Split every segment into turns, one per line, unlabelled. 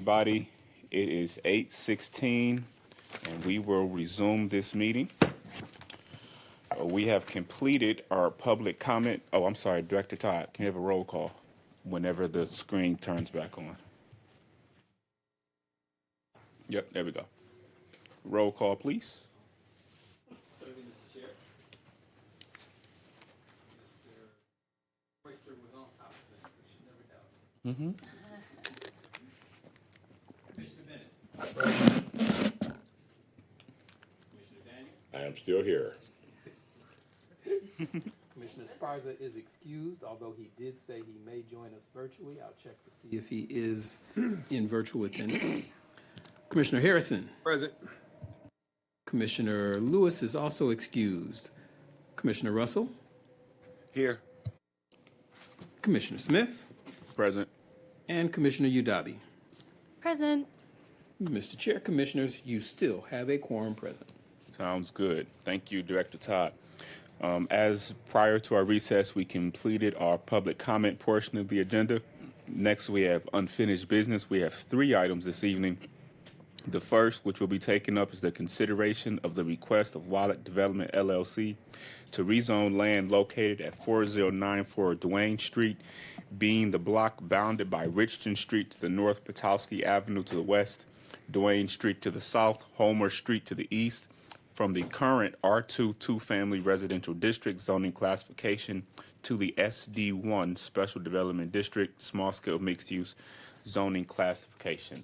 Everybody, it is 8:16 and we will resume this meeting. We have completed our public comment. Oh, I'm sorry, Director Todd, can you have a roll call whenever the screen turns back on? Yep, there we go. Roll call, please.
Certainly, Mr. Chair. Mr. Royster was on top of things, so she never doubted. Commissioner Bennett. Commissioner Daniels.
I am still here.
Commissioner Sparza is excused, although he did say he may join us virtually. I'll check to see if he is in virtual attendance. Commissioner Harrison.
Present.
Commissioner Lewis is also excused. Commissioner Russell.
Here.
Commissioner Smith.
Present.
And Commissioner Udabi.
Present.
Mr. Chair, Commissioners, you still have a quorum present.
Sounds good. Thank you, Director Todd. As prior to our recess, we completed our public comment portion of the agenda. Next, we have unfinished business. We have 3 items this evening. The first, which will be taken up, is the consideration of the request of Wallet Development LLC to rezone land located at 4094 Duane Street, being the block bounded by Richton Street to the north, Petoskey Avenue to the west, Duane Street to the south, Homer Street to the east, from the current R2 two-family residential district zoning classification to the SD1 Special Development District small-scale mixed-use zoning classification.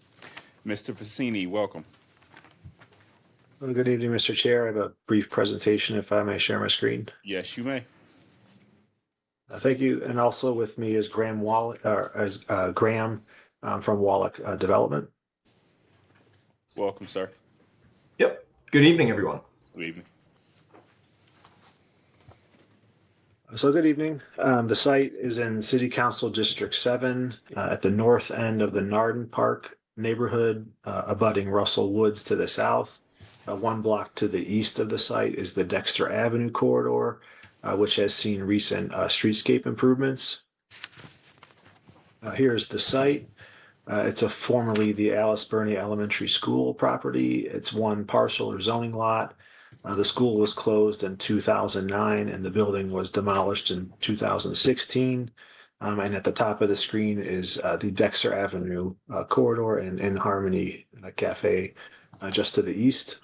Mr. Fassini, welcome.
Well, good evening, Mr. Chair. I have a brief presentation, if I may share my screen.
Yes, you may.
Thank you. And also with me is Graham from Wallach Development.
Welcome, sir.
Yep. Good evening, everyone.
Good evening.
So good evening. The site is in City Council District 7 at the north end of the Narden Park neighborhood, abutting Russell Woods to the south. 1 block to the east of the site is the Dexter Avenue corridor, which has seen recent streetscape improvements. Here's the site. It's formerly the Alice Burney Elementary School property. It's 1 parcel or zoning lot. The school was closed in 2009 and the building was demolished in 2016. And at the top of the screen is the Dexter Avenue corridor and In Harmony Cafe just to the east.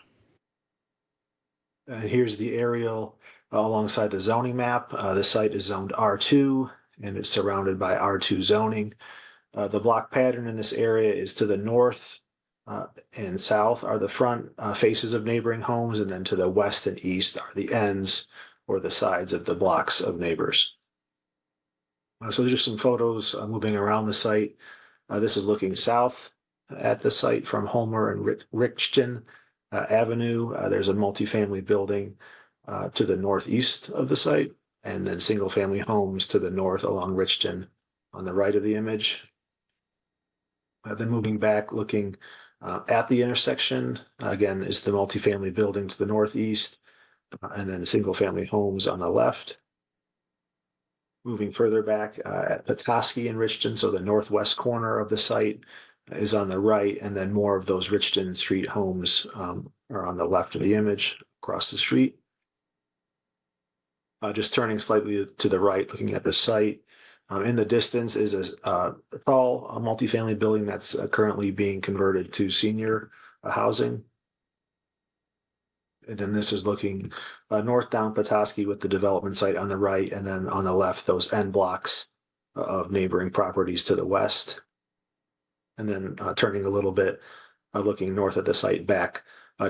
And here's the aerial alongside the zoning map. The site is zoned R2 and it's surrounded by R2 zoning. The block pattern in this area is to the north and south are the front faces of neighboring homes, and then to the west and east are the ends or the sides of the blocks of neighbors. So there's just some photos moving around the site. This is looking south at the site from Homer and Richton Avenue. There's a multifamily building to the northeast of the site, and then single-family homes to the north along Richton on the right of the image. Then moving back, looking at the intersection, again, is the multifamily building to the northeast, and then single-family homes on the left. Moving further back at Petoskey and Richton, so the northwest corner of the site is on the right, and then more of those Richton Street homes are on the left of the image across the street. Just turning slightly to the right, looking at the site. In the distance is a tall multifamily building that's currently being converted to senior housing. And then this is looking north down Petoskey with the development site on the right, and then on the left, those end blocks of neighboring properties to the west. And then turning a little bit, looking north of the site back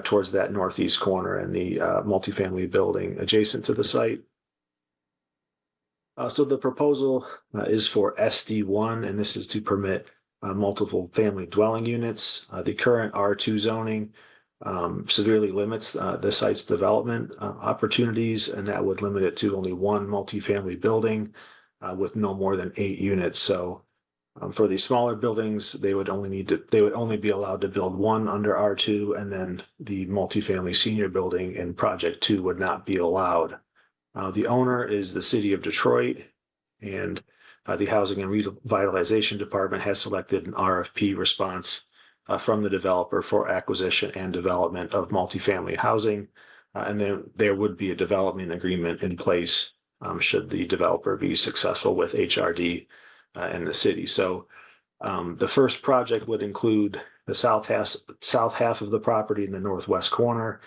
towards that northeast corner and the multifamily building adjacent to the site. So the proposal is for SD1, and this is to permit multiple family dwelling units. The current R2 zoning severely limits the site's development opportunities, and that would limit it to only 1 multifamily building with no more than 8 units. So for these smaller buildings, they would only be allowed to build 1 under R2, and then the multifamily senior building in Project 2 would not be allowed. The owner is the city of Detroit, and The Housing and Revitalization Department has selected an RFP response from the developer for acquisition and development of multifamily housing. And then there would be a development agreement in place should the developer be successful with HRD in the city. So the first project would include the south half of the property in the northwest corner,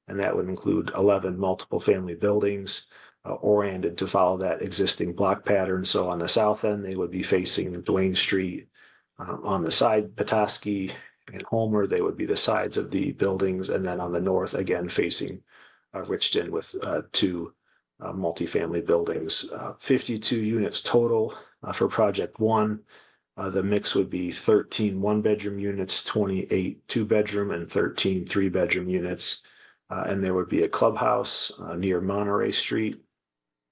and that would include 11 multiple family buildings oriented to follow that existing block pattern. So on the south end, they would be facing Duane Street. On the side, Petoskey and Homer, they would be the sides of the buildings, and then on the north, again, facing Richton with two multifamily buildings. 52 units total for project one. The mix would be 13 one-bedroom units, 28 two-bedroom, and 13 three-bedroom units. And there would be a clubhouse near Monterey Street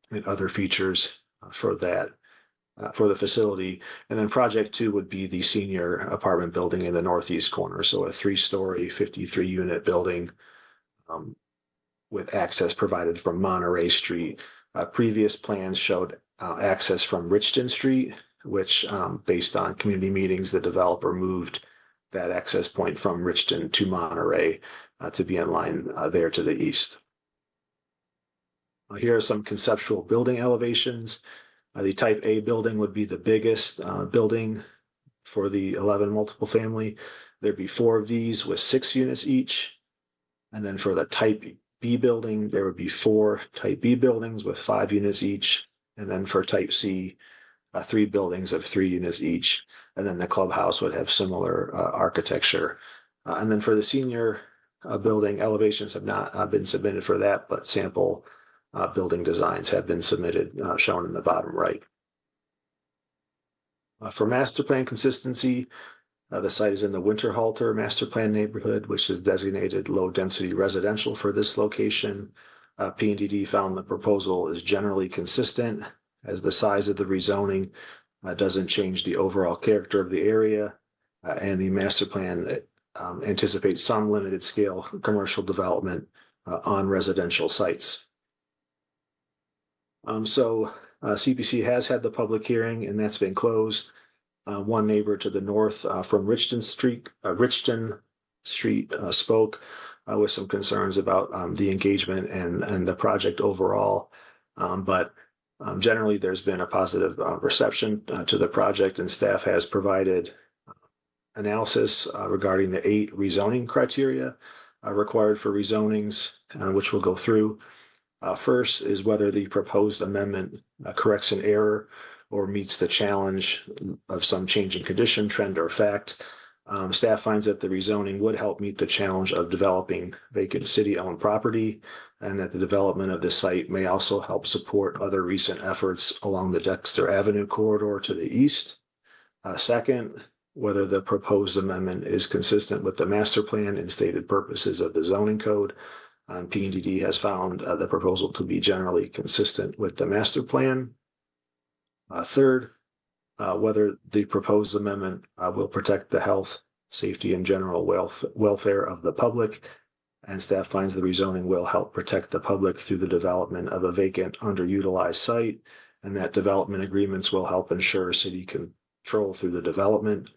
and other features for that, for the facility. And then project two would be the senior apartment building in the northeast corner. So a 3-story, 53-unit building with access provided from Monterey Street. Previous plans showed access from Richton Street, which based on community meetings, the developer moved that access point from Richton to Monterey to be in line there to the east. Here are some conceptual building elevations. The type A building would be the biggest building for the 11 multiple family. There'd be 4 of these with 6 units each. And then for the type B building, there would be 4 type B buildings with 5 units each. And then for type C, 3 buildings of 3 units each. And then the clubhouse would have similar architecture. And then for the senior building, elevations have not been submitted for that, but sample building designs have been submitted, shown in the bottom right. For master plan consistency, the site is in the Winterhalter master plan neighborhood, which is designated low density residential for this location. P&DD found the proposal is generally consistent as the size of the rezoning doesn't change the overall character of the area, and the master plan anticipates some limited scale commercial development on residential sites. CPC has had the public hearing, and that's been closed. One neighbor to the north from Richton Street spoke with some concerns about the engagement and the project overall. But generally, there's been a positive reception to the project, and staff has provided analysis regarding the 8 rezoning criteria required for rezonings, which we'll go through. First is whether the proposed amendment corrects an error or meets the challenge of some change in condition, trend, or fact. Staff finds that the rezoning would help meet the challenge of developing vacant city-owned property, and that the development of this site may also help support other recent efforts along the Dexter Avenue corridor to the east. Second, whether the proposed amendment is consistent with the master plan and stated purposes of the zoning code. P&DD has found the proposal to be generally consistent with the master plan. Third, whether the proposed amendment will protect the health, safety, and general welfare of the public, and staff finds the rezoning will help protect the public through the development of a vacant, underutilized site, and that development agreements will help ensure city control through the development.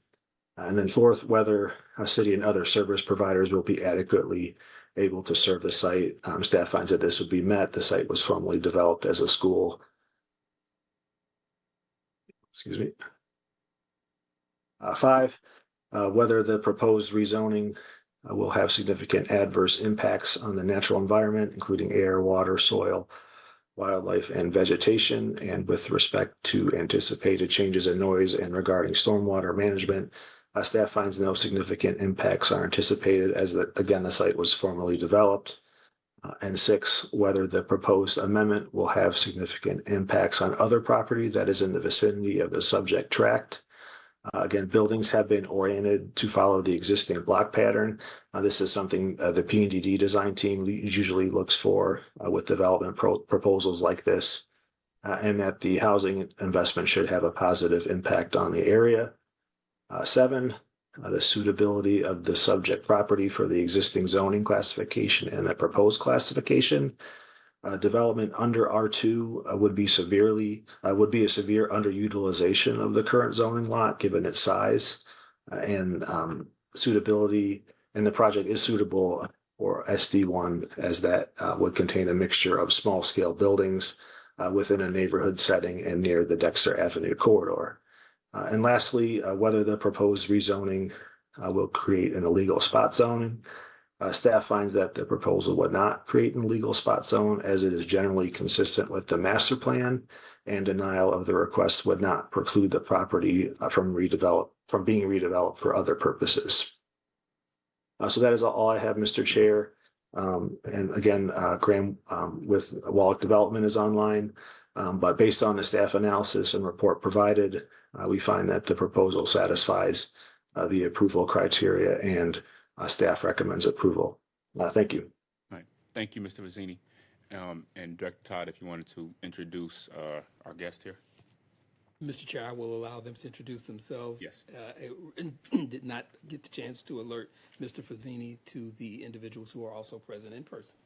And then fourth, whether a city and other service providers will be adequately able to serve the site. Staff finds that this would be met. The site was formerly developed as a school. Excuse me. 5, whether the proposed rezoning will have significant adverse impacts on the natural environment, including air, water, soil, wildlife, and vegetation, and with respect to anticipated changes in noise and regarding stormwater management. Staff finds no significant impacts are anticipated as, the site was formerly developed. And 6, whether the proposed amendment will have significant impacts on other property that is in the vicinity of the subject tract. Again, buildings have been oriented to follow the existing block pattern. This is something the P&DD design team usually looks for with development proposals like this, and that the housing investment should have a positive impact on the area. 7, the suitability of the subject property for the existing zoning classification and the proposed classification. Development under R2 would be a severe underutilization of the current zoning lot, given its size and suitability. And the project is suitable for SD1, as that would contain a mixture of small-scale buildings within a neighborhood setting and near the Dexter Avenue corridor. And lastly, whether the proposed rezoning will create an illegal spot zoning. Staff finds that the proposal would not create an illegal spot zone, as it is generally consistent with the master plan, and denial of the request would not preclude the property from being redeveloped for other purposes. So that is all I have, Mr. Chair. And again, Graham with Wallach Development is online, but based on the staff analysis and report provided, we find that the proposal satisfies the approval criteria, and staff recommends approval. Thank you.
All right. Thank you, Mr. Vizzini. And Director Todd, if you wanted to introduce our guest here.
Mr. Chair, I will allow them to introduce themselves.
Yes.
Did not get the chance to alert Mr. Fazzini to the individuals who are also present in person.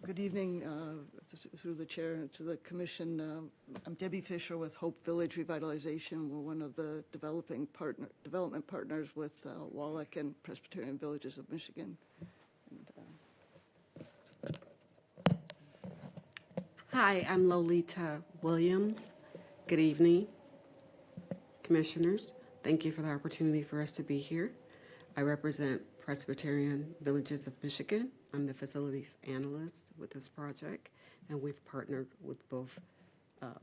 Good evening, through the chair and to the commission. I'm Debbie Fisher with Hope Village Revitalization. We're one of the development partners with Wallach and Presbyterian Villages of Michigan.
Hi, I'm Lolita Williams. Good evening, commissioners. Thank you for the opportunity for us to be here. I represent Presbyterian Villages of Michigan. I'm the facilities analyst with this project, and we've partnered with both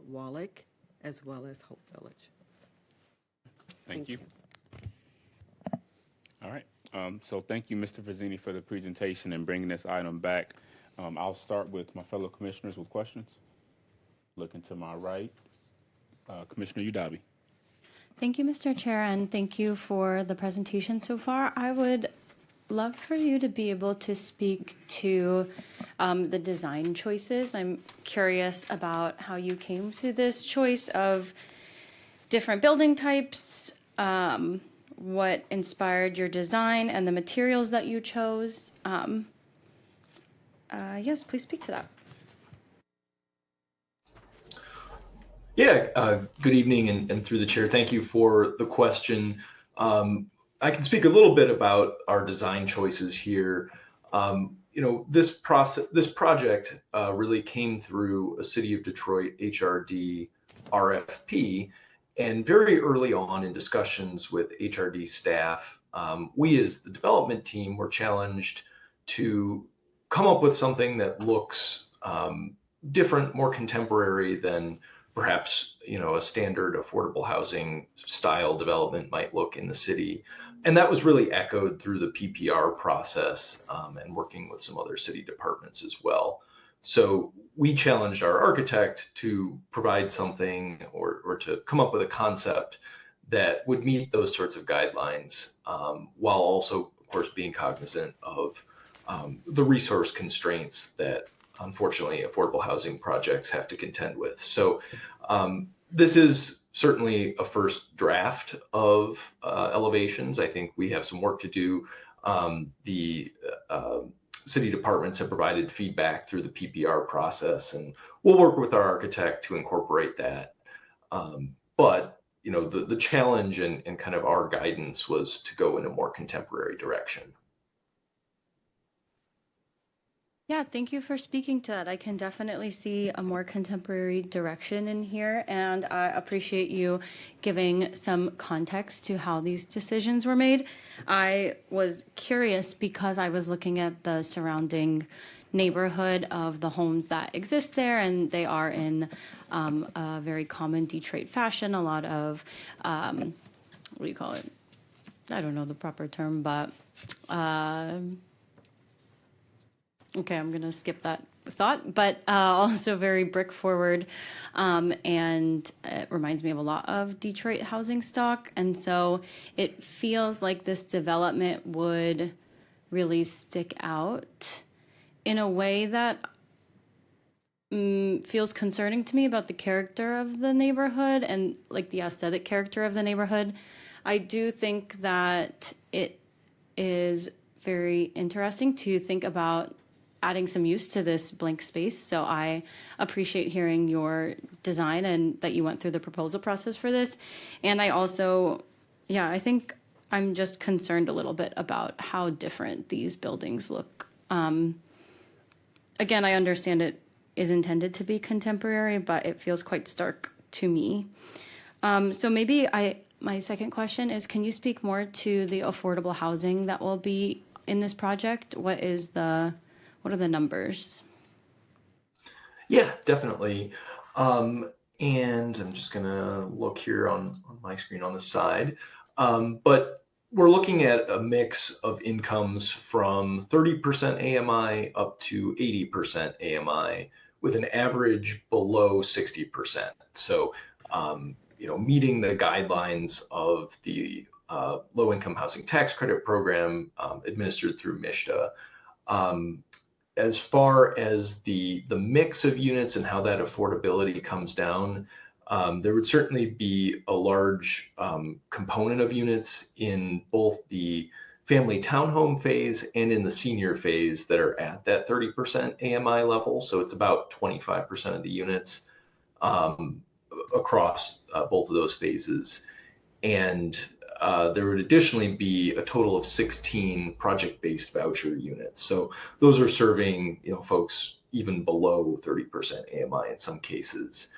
Wallach as well as Hope Village.
Thank you. All right. So thank you, Mr. Vizzini, for the presentation and bringing this item back. I'll start with my fellow commissioners with questions. Looking to my right, Commissioner Udabi.
Thank you, Mr. Chair, and thank you for the presentation so far. I would love for you to be able to speak to the design choices. I'm curious about how you came to this choice of different building types, what inspired your design, and the materials that you chose. Yes, please speak to that.
Yeah, good evening, and through the chair, thank you for the question. I can speak a little bit about our design choices here. This project really came through a City of Detroit HRD RFP, and very early on in discussions with HRD staff, we as the development team were challenged to come up with something that looks different, more contemporary than perhaps a standard affordable housing style development might look in the city. And that was really echoed through the PPR process and working with some other city departments as well. So we challenged our architect to provide something or to come up with a concept that would meet those sorts of guidelines, while also, of course, being cognizant of the resource constraints that unfortunately affordable housing projects have to contend with. So this is certainly a first draft of elevations. I think we have some work to do. The city departments have provided feedback through the PPR process, and we'll work with our architect to incorporate that. But the challenge and kind of our guidance was to go in a more contemporary direction.
Yeah, thank you for speaking to that. I can definitely see a more contemporary direction in here, and I appreciate you giving some context to how these decisions were made. I was curious because I was looking at the surrounding neighborhood of the homes that exist there, and they are in a very common Detroit fashion. A lot of, what do you call it? I don't know the proper term, but okay, I'm going to skip that thought, but also very brick forward. And it reminds me of a lot of Detroit housing stock. And so it feels like this development would really stick out in a way that feels concerning to me about the character of the neighborhood and like the aesthetic character of the neighborhood. I do think that it is very interesting to think about adding some use to this blank space. So I appreciate hearing your design and that you went through the proposal process for this. And I also, yeah, I think I'm just concerned a little bit about how different these buildings look. Again, I understand it is intended to be contemporary, but it feels quite stark to me. So maybe my second question is, can you speak more to the affordable housing that will be in this project? What are the numbers?
Yeah, definitely. And I'm just gonna look here on my screen on the side. But we're looking at a mix of incomes from 30% AMI up to 80% AMI with an average below 60%. So, meeting the guidelines of the low income housing tax credit program administered through MISHDA. As far as the mix of units and how that affordability comes down, there would certainly be a large component of units in both the family townhome phase and in the senior phase that are at that 30% AMI level. So it's about 25% of the units across both of those phases. And there would additionally be a total of 16 project-based voucher units. So those are serving, folks even below 30% AMI in some cases.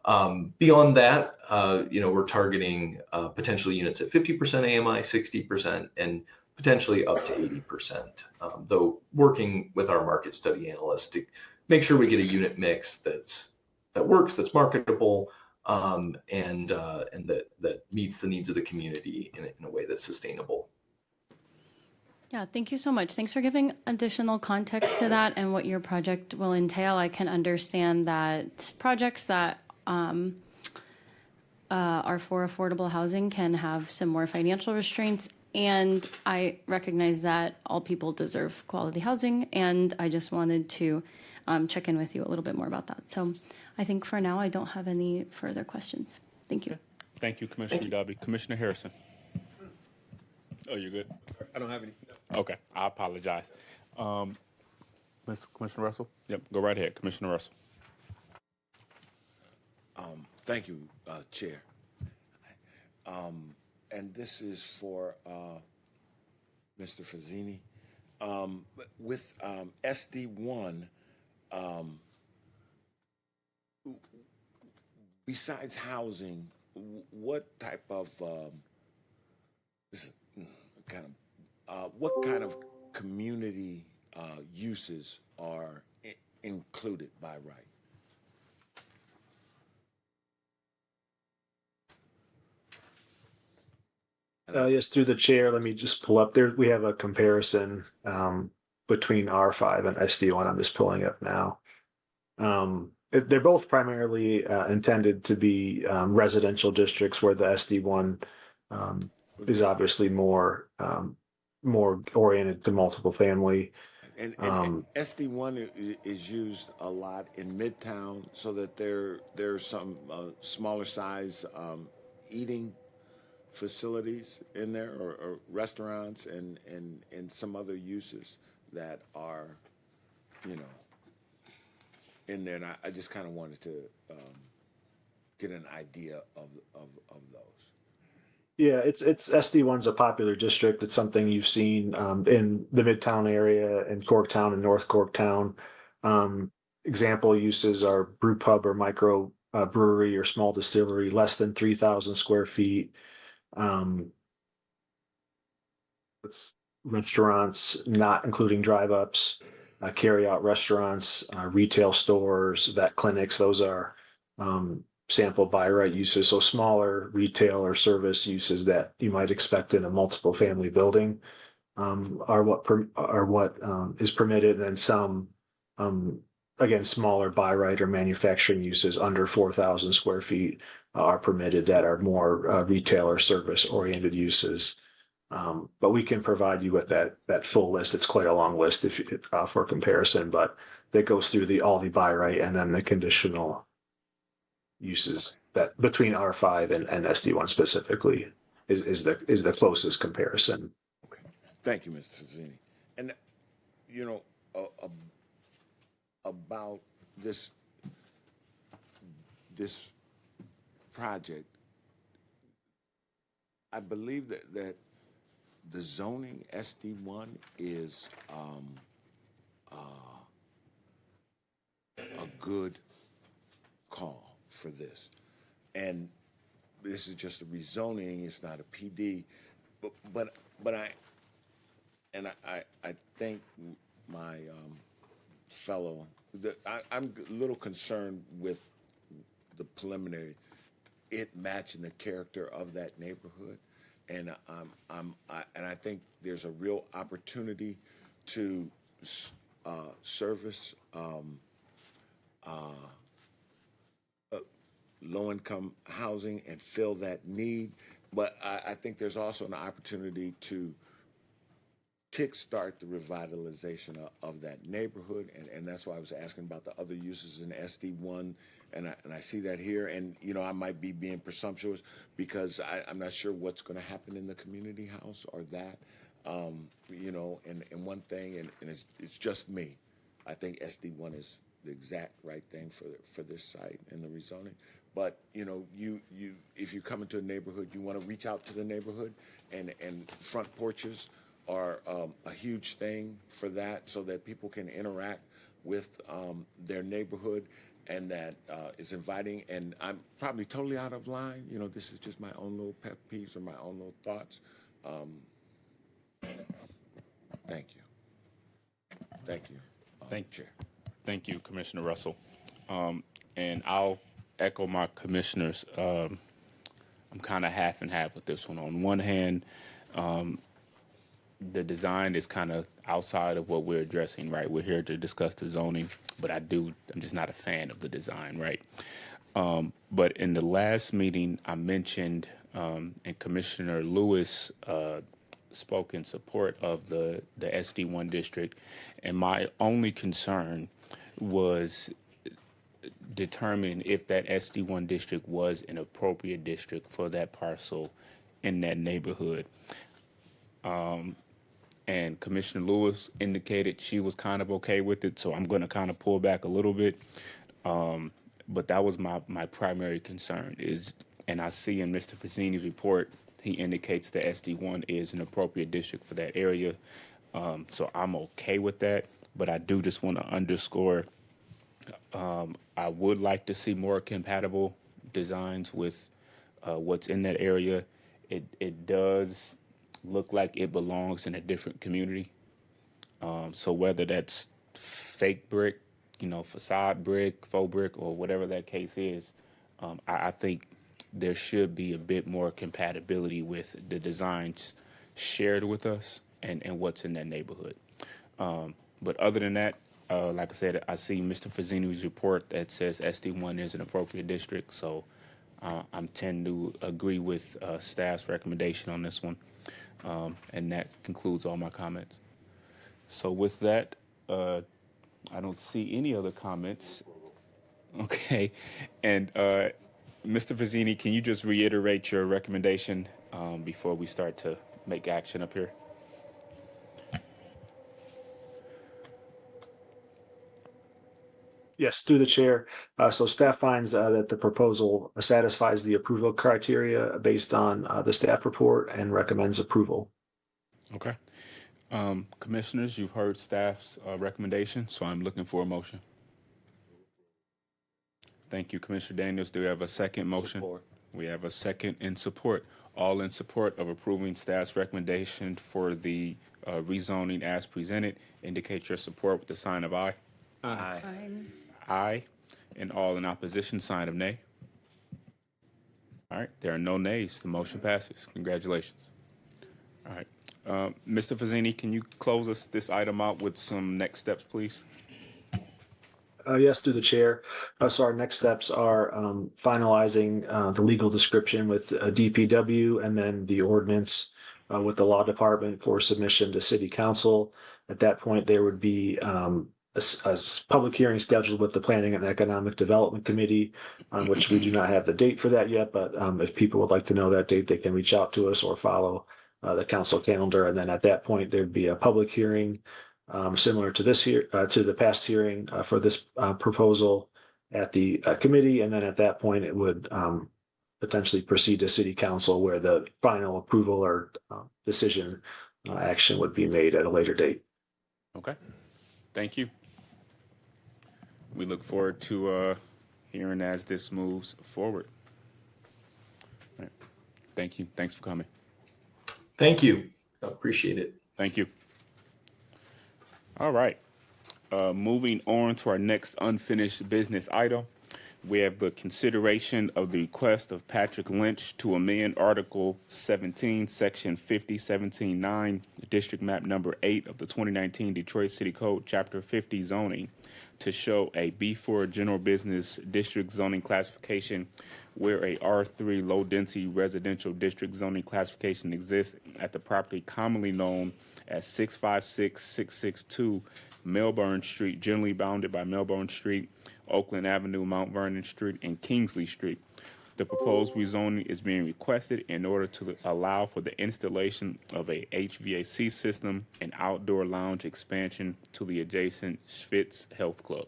Beyond that, we're targeting potential units at 50% AMI, 60%, and potentially up to 80%. Though working with our market study analysts to make sure we get a unit mix that works, that's marketable, and that meets the needs of the community in a way that's sustainable.
Yeah, thank you so much. Thanks for giving additional context to that and what your project will entail. I can understand that projects that are for affordable housing can have some more financial restraints. And I recognize that all people deserve quality housing. And I just wanted to check in with you a little bit more about that. So I think for now, I don't have any further questions. Thank you.
Thank you, Commissioner Darby. Commissioner Harrison. Oh, you're good?
I don't have any.
Okay, I apologize. Commissioner Russell? Yep, go right ahead, Commissioner Russell.
Thank you, Chair. And this is for Mr. Fazzini. With SD1, besides housing, what type of what kind of community uses are included by right?
Yes, through the chair, let me just pull up there. We have a comparison between R5 and SD1. I'm just pulling up now. They're both primarily intended to be residential districts where the SD1 is obviously more oriented to multiple family.
And SD1 is used a lot in Midtown, so that there's some smaller size eating facilities in there, or restaurants and some other uses that are, in there. And I just kind of wanted to get an idea of those.
Yeah, it's SD1's a popular district. It's something you've seen in the Midtown area, in Corktown and North Corktown. Example uses are brew pub or micro brewery or small distillery, less than 3,000 square feet. Restaurants, not including drive-ups, carry-out restaurants, retail stores, vet clinics. Those are sampled by right uses. So smaller retail or service uses that you might expect in a multiple family building are what is permitted, and then some again smaller by right or manufacturing uses under 4,000 square feet are permitted that are more retail or service oriented uses. But we can provide you with that full list. It's quite a long list for comparison, but that goes through all the by right and then the conditional uses that between R5 and SD1 specifically is the closest comparison.
Okay, thank you, Mr. Fazzini. And about this project. I believe that the zoning SD1 is a good call for this, and this is just a rezoning. It's not a PD, but I think my fellow that I'm a little concerned with the preliminary, it matching the character of that neighborhood, and I think there's a real opportunity to service low-income housing and fill that need. But I think there's also an opportunity to kickstart the revitalization of that neighborhood, and that's why I was asking about the other uses in SD1, and I see that here, and I might be being presumptuous because I'm not sure what's going to happen in the community house or that, and one thing, and it's just me, I think SD1 is the exact right thing for this site and the rezoning. But you if you come into a neighborhood, you want to reach out to the neighborhood, and front porches are a huge thing for that, so that people can interact with their neighborhood, and that is inviting. And I'm probably totally out of line. This is just my own little pet peeves or my own little thoughts. Thank you. Thank you. Chair.
Thank you, Commissioner Russell. And I'll echo my commissioners. I'm kind of half and half with this one. On one hand, the design is kind of outside of what we're addressing, right? We're here to discuss the zoning, but I'm just not a fan of the design, right? But in the last meeting, I mentioned, and Commissioner Lewis spoke in support of the SD1 district, and my only concern was determining if that SD1 district was an appropriate district for that parcel in that neighborhood. And Commissioner Lewis indicated she was kind of okay with it, so I'm going to kind of pull back a little bit. But that was my primary concern is, and I see in Mr. Fazzini's report, he indicates the SD1 is an appropriate district for that area. So I'm okay with that, but I do just want to underscore, I would like to see more compatible designs with what's in that area. It does look like it belongs in a different community. So whether that's fake brick, facade brick, faux brick, or whatever that case is, I think there should be a bit more compatibility with the designs shared with us and what's in that neighborhood. But other than that, like I said, I see Mr. Fazzini's report that says SD1 is an appropriate district, so I'm tend to agree with staff's recommendation on this one. And that concludes all my comments. So with that, I don't see any other comments. Okay. And Mr. Fazzini, can you just reiterate your recommendation before we start to make action up here?
Yes, through the chair. So staff finds that the proposal satisfies the approval criteria based on the staff report and recommends approval.
Okay. Commissioners, you've heard staff's recommendation, so I'm looking for a motion. Thank you, Commissioner Daniels. Do we have a second motion?
Support.
We have a second in support. All in support of approving staff's recommendation for the rezoning as presented, indicate your support with the sign of aye.
Aye.
Fine.
Aye. And all in opposition, sign of nay. All right, there are no nays. The motion passes. Congratulations. All right. Mr. Fazzini, can you close us this item out with some next steps, please?
Yes, through the chair. So our next steps are finalizing the legal description with DPW and then the ordinance with the law department for submission to city council. At that point, there would be a public hearing scheduled with the Planning and Economic Development Committee, on which we do not have the date for that yet, but if people would like to know that date, they can reach out to us or follow the council calendar. And then at that point, there'd be a public hearing similar to this here, to the past hearing for this proposal at the committee, and then at that point it would potentially proceed to city council where the final approval or decision action would be made at a later date.
Okay. Thank you. We look forward to hearing as this moves forward. All right. Thank you. Thanks for coming.
Thank you. I appreciate it.
Thank you. All right. Moving on to our next unfinished business item. We have the consideration of the request of Patrick Lynch to amend Article 17, Section 5017-9, District Map Number 8 of the 2019 Detroit City Code, Chapter 50 zoning, to show a B4 general business district zoning classification where a R3 low-density residential district zoning classification exists at the property commonly known as 656-662 Melbourne Street, generally bounded by Melbourne Street, Oakland Avenue, Mount Vernon Street, and Kingsley Street. The proposed rezoning is being requested in order to allow for the installation of a HVAC system and outdoor lounge expansion to the adjacent Schvitz Health Club.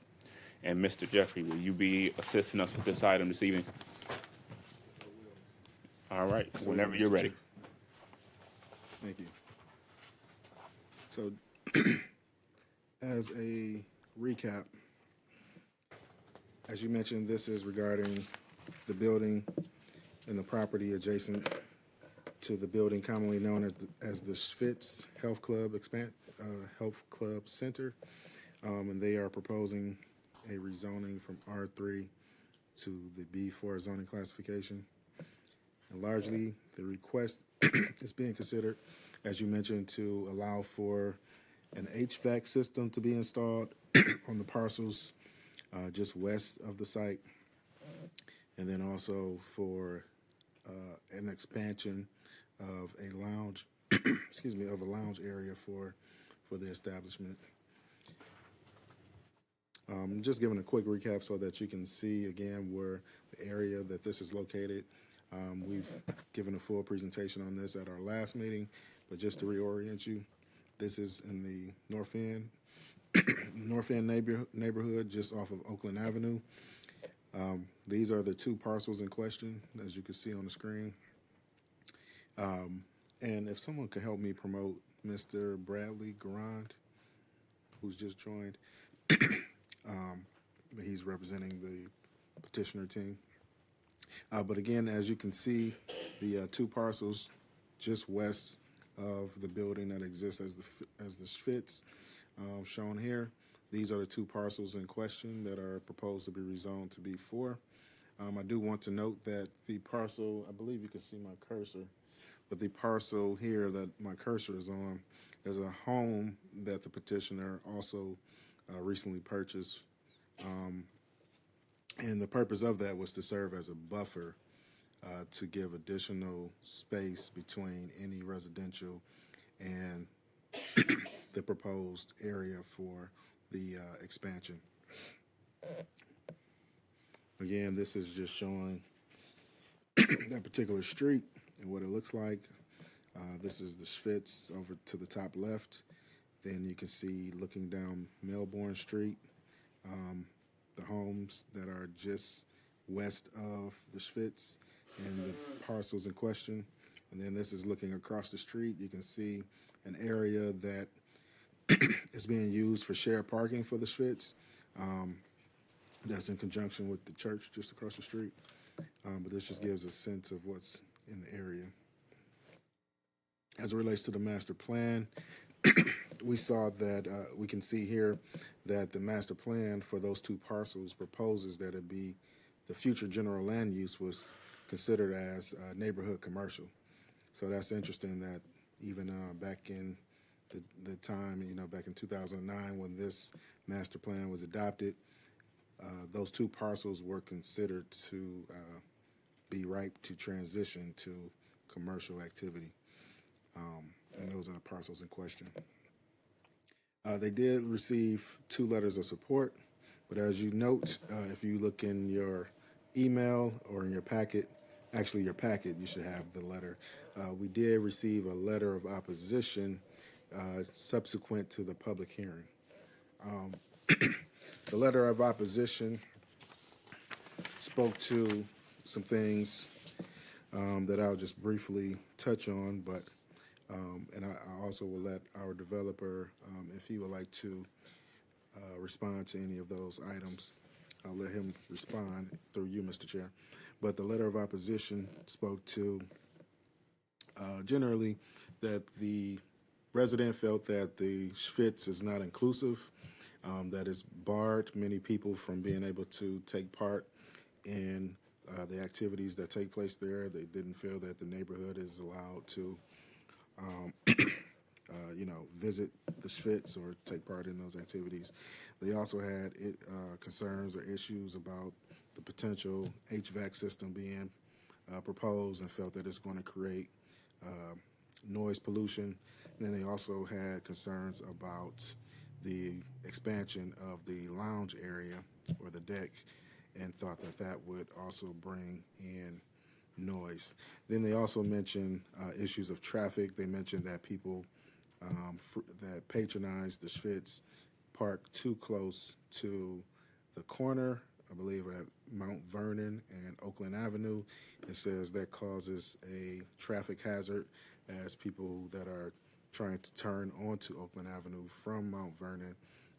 And Mr. Jeffrey, will you be assisting us with this item this evening? All right, whenever you're ready.
Thank you. So, as a recap, as you mentioned, this is regarding the building and the property adjacent to the building commonly known as the Schvitz Health Club Health Club Center, and they are proposing a rezoning from R3 to the B4 zoning classification. And largely, the request is being considered, as you mentioned, to allow for an HVAC system to be installed on the parcels just west of the site, and then also for an expansion of a lounge, of a lounge area for the establishment. Just giving a quick recap so that you can see again where the area that this is located. We've given a full presentation on this at our last meeting, but just to reorient you, this is in the North End neighborhood, just off of Oakland Avenue. These are the two parcels in question, as you can see on the screen. And if someone could help me promote Mr. Bradley Garand, who's just joined. He's representing the petitioner team. But again, as you can see, the two parcels just west of the building that exists as the Schvitz, shown here. These are the two parcels in question that are proposed to be rezoned to B4. I do want to note that the parcel, I believe you can see my cursor, but the parcel here that my cursor is on is a home that the petitioner also recently purchased. And the purpose of that was to serve as a buffer to give additional space between any residential and the proposed area for the expansion. Again, this is just showing that particular street and what it looks like. This is the Schvitz over to the top left. Then you can see looking down Melbourne Street, the homes that are just west of the Schvitz and the parcels in question. And then this is looking across the street. You can see an area that is being used for shared parking for the Schvitz. That's in conjunction with the church just across the street. But this just gives a sense of what's in the area. As it relates to the master plan, we saw that we can see here that the master plan for those two parcels proposes that it be the future general land use was considered as neighborhood commercial. So that's interesting that even back in the time, back in 2009 when this master plan was adopted, those two parcels were considered to be ripe to transition to commercial activity. And those are the parcels in question. They did receive 2 letters of support, but as you note, if you look in your email or in your packet, actually your packet, you should have the letter. We did receive a letter of opposition subsequent to the public hearing. The letter of opposition spoke to some things that I'll just briefly touch on, but and I also will let our developer, if he would like to respond to any of those items, I'll let him respond through you, Mr. Chair. But the letter of opposition spoke to generally that the resident felt that the Schwitz is not inclusive, that it's barred many people from being able to take part in the activities that take place there. They didn't feel that the neighborhood is allowed to visit the Schwitz or take part in those activities. They also had concerns or issues about the potential HVAC system being proposed and felt that it's going to create noise pollution. And then they also had concerns about the expansion of the lounge area or the deck and thought that that would also bring in noise. Then they also mentioned issues of traffic. They mentioned that people that patronize the Schwitz park too close to the corner, I believe at Mount Vernon and Oakland Avenue. It says that causes a traffic hazard as people that are trying to turn onto Oakland Avenue from Mount Vernon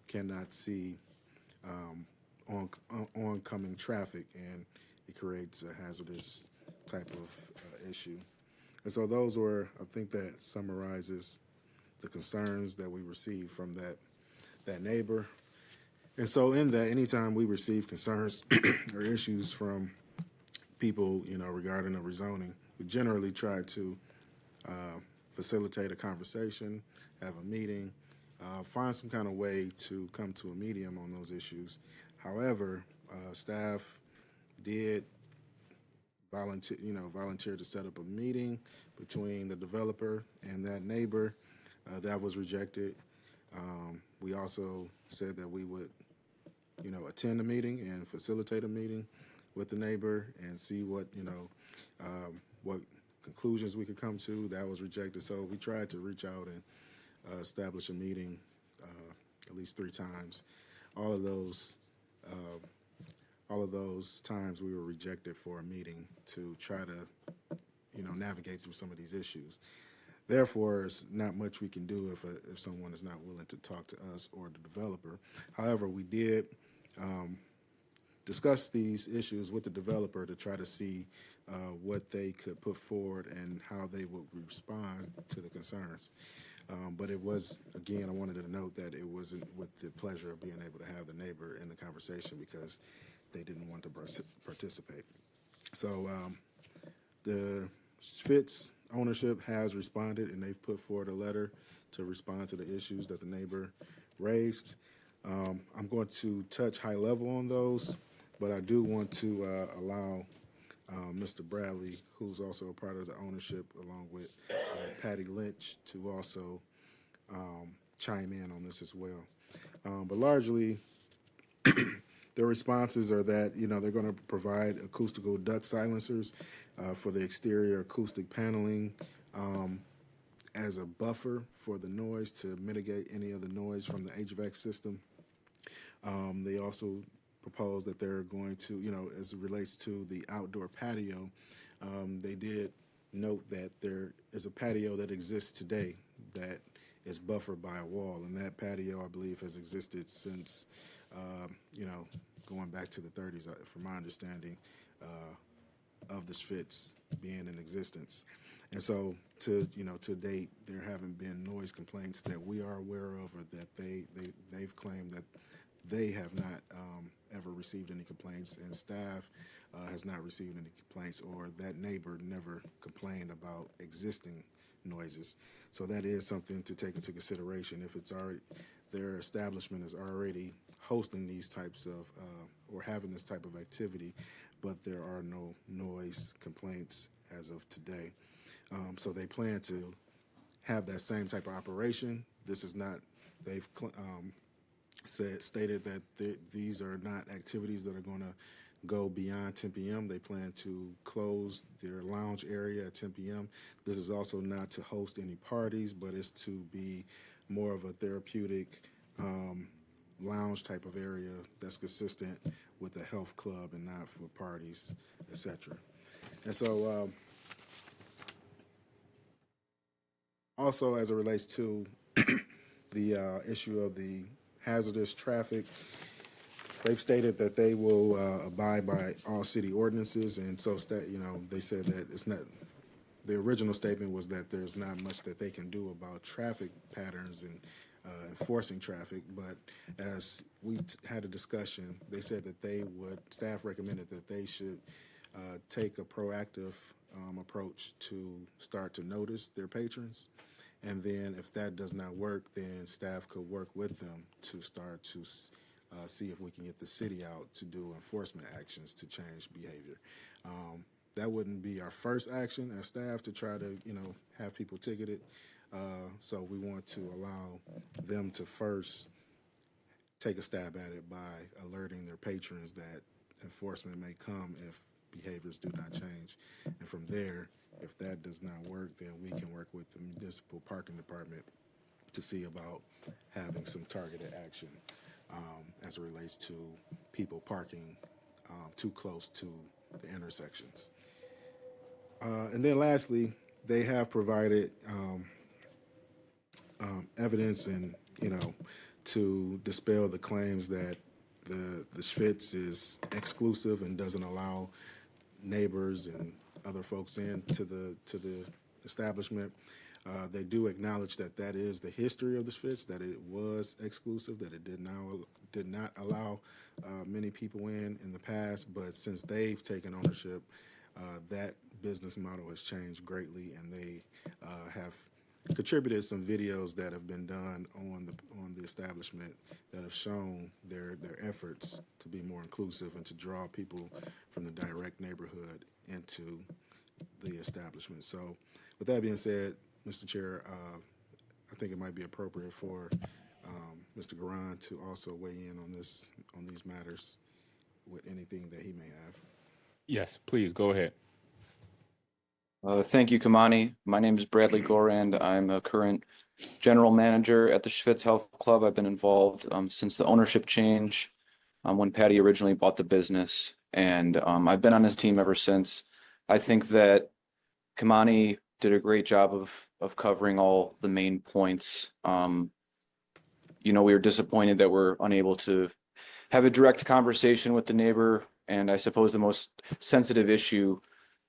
cannot see oncoming traffic, and it creates a hazardous type of issue. And so those were, I think that summarizes the concerns that we received from that neighbor. And so in that, anytime we receive concerns or issues from people, regarding a rezoning, we generally try to facilitate a conversation, have a meeting, find some kind of way to come to a medium on those issues. However, staff did volunteer to set up a meeting between the developer and that neighbor. That was rejected. We also said that we would, attend a meeting and facilitate a meeting with the neighbor and see what conclusions we could come to. That was rejected. So we tried to reach out and establish a meeting at least 3 times. All of those times we were rejected for a meeting to try to, navigate through some of these issues. Therefore, there's not much we can do if someone is not willing to talk to us or the developer. However, we did discuss these issues with the developer to try to see what they could put forward and how they would respond to the concerns. But it was, again, I wanted to note that it wasn't with the pleasure of being able to have the neighbor in the conversation because they didn't want to participate. So the Schwitz ownership has responded, and they've put forward a letter to respond to the issues that the neighbor raised. I'm going to touch high level on those, but I do want to allow Mr. Bradley, who's also a part of the ownership, along with Patty Lynch, to also chime in on this as well. But largely, their responses are that, they're going to provide acoustical duct silencers for the exterior acoustic paneling as a buffer for the noise to mitigate any of the noise from the HVAC system. They also propose that they're going to, as it relates to the outdoor patio, they did note that there is a patio that exists today that is buffered by a wall, and that patio, I believe, has existed since, going back to the 30s, from my understanding, of the Schwitz being in existence. And so to date, there haven't been noise complaints that we are aware of, or that they've claimed that they have not ever received any complaints, and staff has not received any complaints, or that neighbor never complained about existing noises. So that is something to take into consideration. If it's already, their establishment is already hosting these types of, or having this type of activity, but there are no noise complaints as of today. So they plan to have that same type of operation. This is not, they've stated that these are not activities that are going to go beyond 10 p.m. They plan to close their lounge area at 10 p.m. This is also not to host any parties, but it's to be more of a therapeutic lounge type of area that's consistent with a health club and not for parties, etc. And so also as it relates to the issue of the hazardous traffic, they've stated that they will abide by all city ordinances, and so they said that it's not. The original statement was that there's not much that they can do about traffic patterns and enforcing traffic. But as we had a discussion, they said that staff recommended that they should take a proactive approach to start to notice their patrons. And then if that does not work, then staff could work with them to start to see if we can get the city out to do enforcement actions to change behavior. That wouldn't be our first action as staff to try to, have people ticketed. So we want to allow them to first take a stab at it by alerting their patrons that enforcement may come if behaviors do not change. And from there, if that does not work, then we can work with the municipal parking department to see about having some targeted action as it relates to people parking too close to the intersections. And then lastly, they have provided evidence and, to dispel the claims that the Schwitz is exclusive and doesn't allow neighbors and other folks in to the establishment. They do acknowledge that is the history of the Schwitz, that it was exclusive, that it did not allow many people in the past, but since they've taken ownership, that business model has changed greatly, and they have contributed some videos that have been done on the establishment that have shown their efforts to be more inclusive and to draw people from the direct neighborhood into the establishment. So with that being said, Mr. Chair, I think it might be appropriate for Mr. Garan to also weigh in on these matters with anything that he may have.
Yes, please go ahead.
Thank you, Kamani. My name is Bradley Gorand. I'm a current general manager at the Schwitz Health Club. I've been involved since the ownership change when Patty originally bought the business, and I've been on his team ever since. I think that Kamani did a great job of covering all the main points. We were disappointed that we're unable to have a direct conversation with the neighbor, and I suppose the most sensitive issue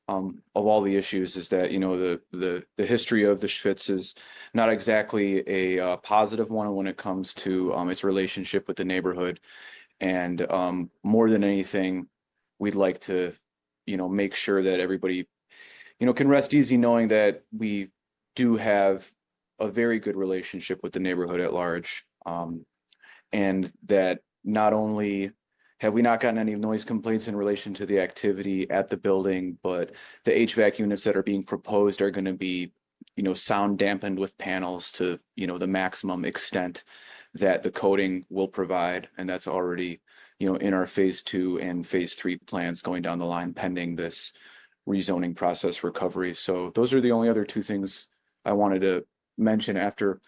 of all the issues is that the history of the Schwitz is not exactly a positive one when it comes to its relationship with the neighborhood, and more than anything, we'd like to make sure that everybody can rest easy knowing that we do have a very good relationship with the neighborhood at large, and that not only have we not gotten any noise complaints in relation to the activity at the building, but the HVAC units that are being proposed are going to be, sound dampened with panels to, the maximum extent that the coating will provide. And that's already, in our phase 2 and phase 3 plans going down the line pending this rezoning process recovery. So those are the only other two things I wanted to mention after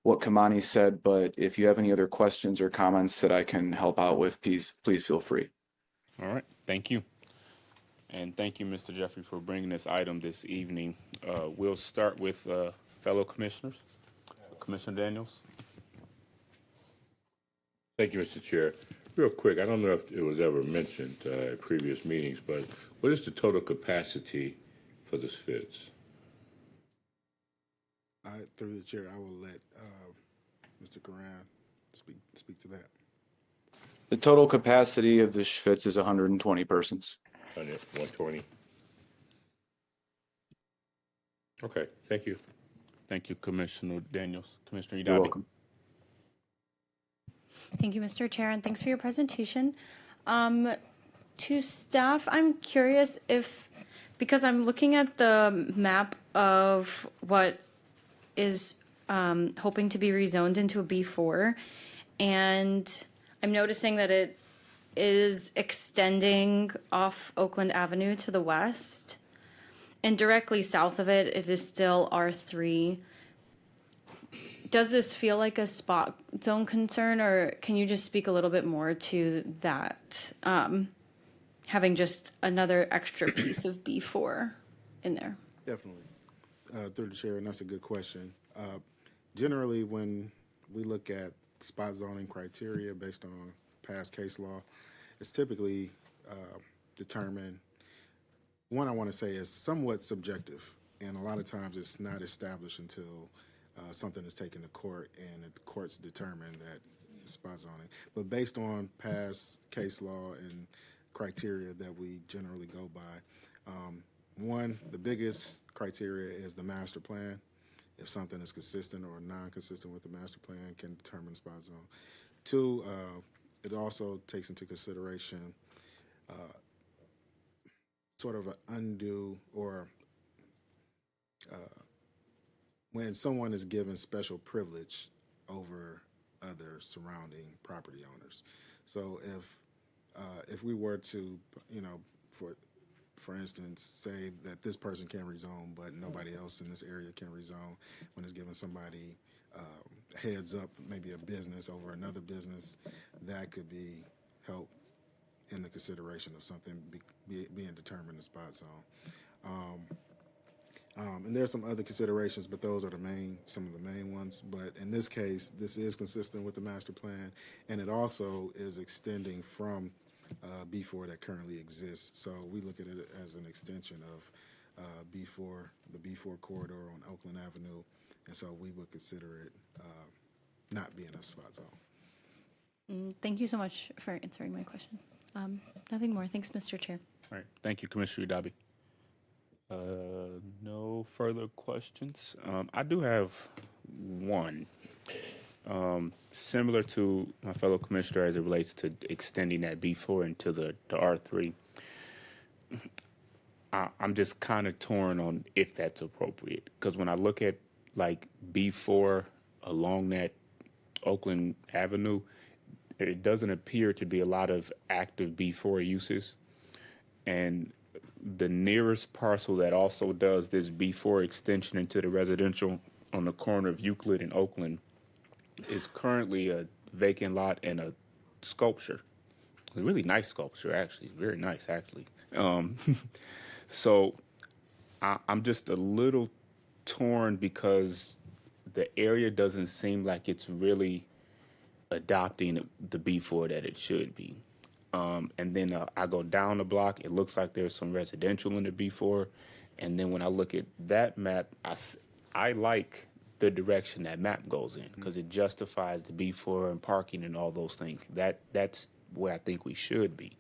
what Kamani said, but if you have any other questions or comments that I can help out with, please feel free.
All right, thank you. And thank you, Mr. Jeffrey, for bringing this item this evening. We'll start with fellow commissioners. Commissioner Daniels.
Thank you, Mr. Chair. Real quick, I don't know if it was ever mentioned at previous meetings, but what is the total capacity for the Schwitz?
Through the chair, I will let Mr. Garan speak to that.
The total capacity of the Schwitz is 120 persons.
120. Okay, thank you.
Thank you, Commissioner Daniels. Commissioner Udabi.
You're welcome.
Thank you, Mr. Chair, and thanks for your presentation. To staff, I'm curious because I'm looking at the map of what is hoping to be rezoned into a B4, and I'm noticing that it is extending off Oakland Avenue to the west. And directly south of it, it is still R3. Does this feel like a spot zone concern, or can you just speak a little bit more to that? Having just another extra piece of B4 in there.
Definitely. Through the chair, and that's a good question. Generally, when we look at spot zoning criteria based on past case law, it's typically determined. One, I want to say is somewhat subjective, and a lot of times it's not established until something is taken to court and the courts determine that it's spot zoning. But based on past case law and criteria that we generally go by, one, the biggest criteria is the master plan. If something is consistent or non-consistent with the master plan, can determine spot zone. Two, it also takes into consideration sort of an undue or when someone is given special privilege over other surrounding property owners. So if we were to, for instance, say that this person can rezone, but nobody else in this area can rezone, when it's giving somebody heads up, maybe a business over another business, that could be help in the consideration of something being determined as spot zone. And there's some other considerations, but those are some of the main ones. But in this case, this is consistent with the master plan, and it also is extending from B4 that currently exists. So we look at it as an extension of B4, the B4 corridor on Oakland Avenue, and so we would consider it not being a spot zone.
Thank you so much for answering my question. Nothing more. Thanks, Mr. Chair.
All right. Thank you, Commissioner Udabi. No further questions. I do have one. Similar to my fellow commissioner as it relates to extending that B4 into the R3. I'm just kind of torn on if that's appropriate. Because when I look at like B4 along that Oakland Avenue, it doesn't appear to be a lot of active B4 uses. And the nearest parcel that also does this B4 extension into the residential on the corner of Euclid and Oakland is currently a vacant lot and a sculpture. A really nice sculpture, actually. Very nice, actually. So I'm just a little torn because the area doesn't seem like it's really adopting the B4 that it should be. And then I go down the block, it looks like there's some residential in the B4. And then when I look at that map, I like the direction that map goes in because it justifies the B4 and parking and all those things. That's where I think we should be.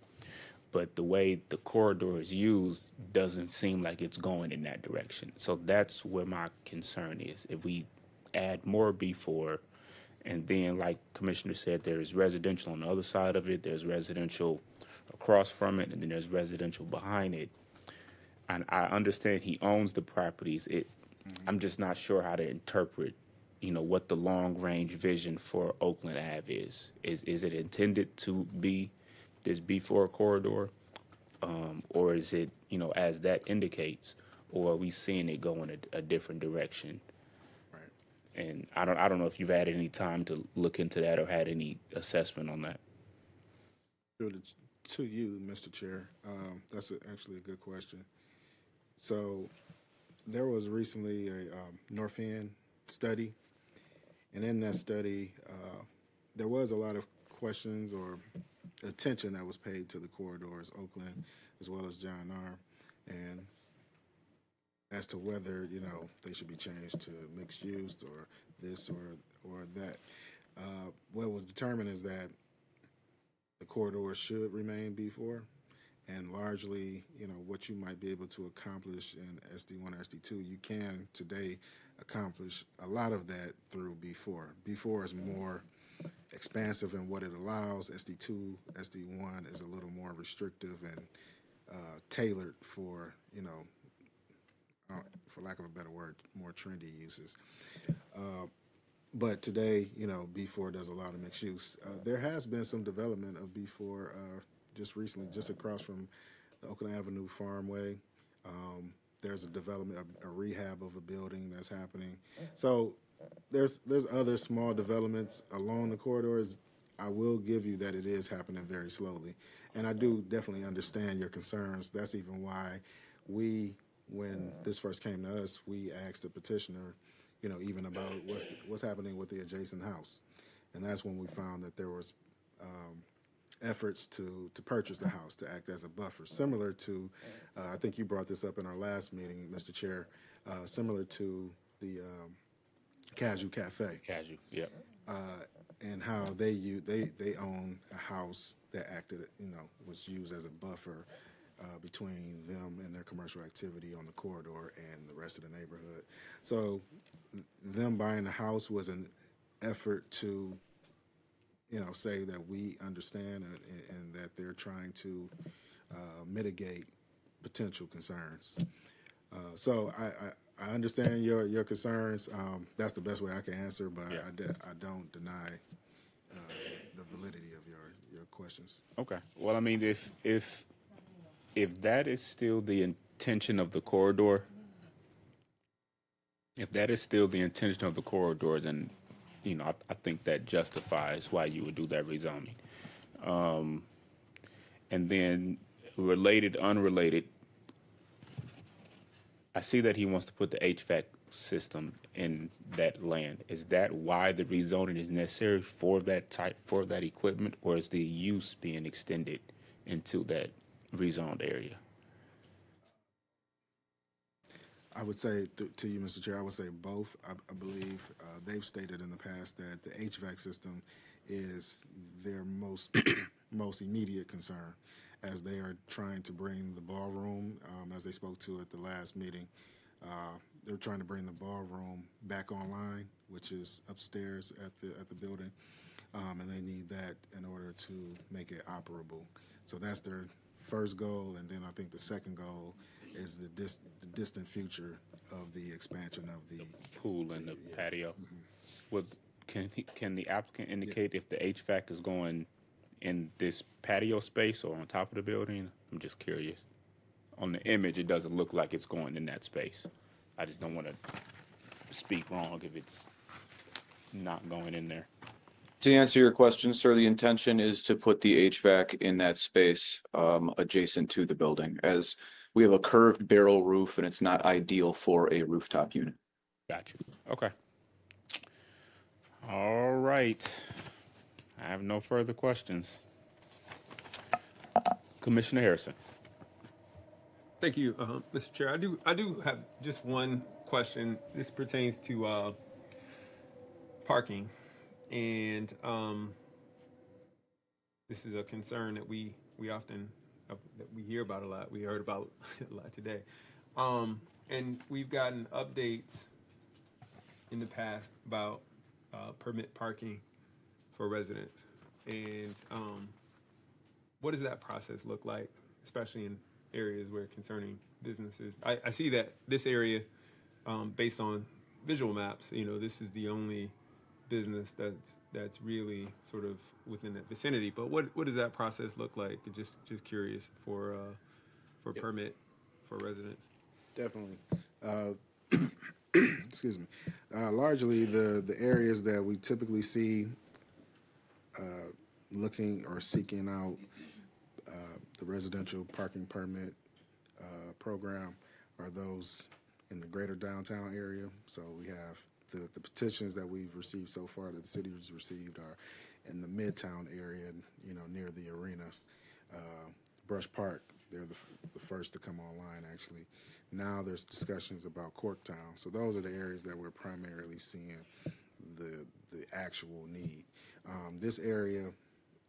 But the way the corridor is used doesn't seem like it's going in that direction. So that's where my concern is. If we add more B4, and then, like Commissioner said, there's residential on the other side of it, there's residential across from it, and then there's residential behind it. And I understand he owns the properties. I'm just not sure how to interpret, what the long-range vision for Oakland Ave is. Is it intended to be this B4 corridor, or is it, as that indicates, or are we seeing it go in a different direction? And I don't know if you've had any time to look into that or had any assessment on that.
To you, Mr. Chair, that's actually a good question. So there was recently a North End study, and in that study, there was a lot of questions or attention that was paid to the corridors, Oakland as well as John R. And as to whether, they should be changed to mixed use or this or that. What was determined is that the corridor should remain B4, and largely, what you might be able to accomplish in SD1 or SD2, you can today accomplish a lot of that through B4. B4 is more expansive in what it allows. SD2, SD1 is a little more restrictive and tailored for, for lack of a better word, more trendy uses. but today, B4 does a lot of mixed use. There has been some development of B4 just recently, just across from the Oakland Avenue Farmway. There's a development, a rehab of a building that's happening. So there's other small developments along the corridors. I will give you that it is happening very slowly, and I do definitely understand your concerns. That's even why when this first came to us, we asked the petitioner, even about what's happening with the adjacent house, and that's when we found that there was efforts to purchase the house to act as a buffer, similar to, I think you brought this up in our last meeting, Mr. Chair, similar to the Casual Cafe.
Casual, yep.
And how they own a house that acted, was used as a buffer between them and their commercial activity on the corridor and the rest of the neighborhood. So them buying the house was an effort to, say that we understand and that they're trying to mitigate potential concerns. So I understand your concerns. That's the best way I can answer, but
Yeah.
I don't deny the validity of your questions.
Okay. Well, I mean, if that is still the intention of the corridor, then I think that justifies why you would do that rezoning. And then related, unrelated, I see that he wants to put the HVAC system in that land. Is that why the rezoning is necessary for that equipment, or is the use being extended into that rezoned area?
I would say to you, Mr. Chair, I would say both. I believe they've stated in the past that the HVAC system is their most most immediate concern, as they are trying to bring the ballroom, as they spoke to at the last meeting. They're trying to bring the ballroom back online, which is upstairs at the building, and they need that in order to make it operable. So that's their first goal, and then I think the second goal is the distant future of the expansion of the
Pool and the patio. Can the applicant indicate if the HVAC is going in this patio space or on top of the building? I'm just curious. On the image, it doesn't look like it's going in that space. I just don't want to speak wrong if it's not going in there.
To answer your question, sir, the intention is to put the HVAC in that space adjacent to the building, as we have a curved barrel roof and it's not ideal for a rooftop unit.
Got you. Okay. All right. I have no further questions. Commissioner Harrison.
Thank you, Mr. Chair. I do have just one question. This pertains to parking, and this is a concern that we often that we hear about a lot. We heard about a lot today, and we've gotten updates in the past about permit parking for residents, and what does that process look like, especially in areas where concerning businesses? I see that this area, based on visual maps, this is the only business that's really sort of within that vicinity. But what does that process look like? Just curious for permit for residents.
Definitely. Excuse me. Largely, the areas that we typically see looking or seeking out the residential parking permit program are those in the greater downtown area. So we have the petitions that we've received so far, that the city has received, are in the Midtown area, near the arena. Brush Park, they're the first to come online, actually. Now there's discussions about Corktown. So those are the areas that we're primarily seeing the actual need. This area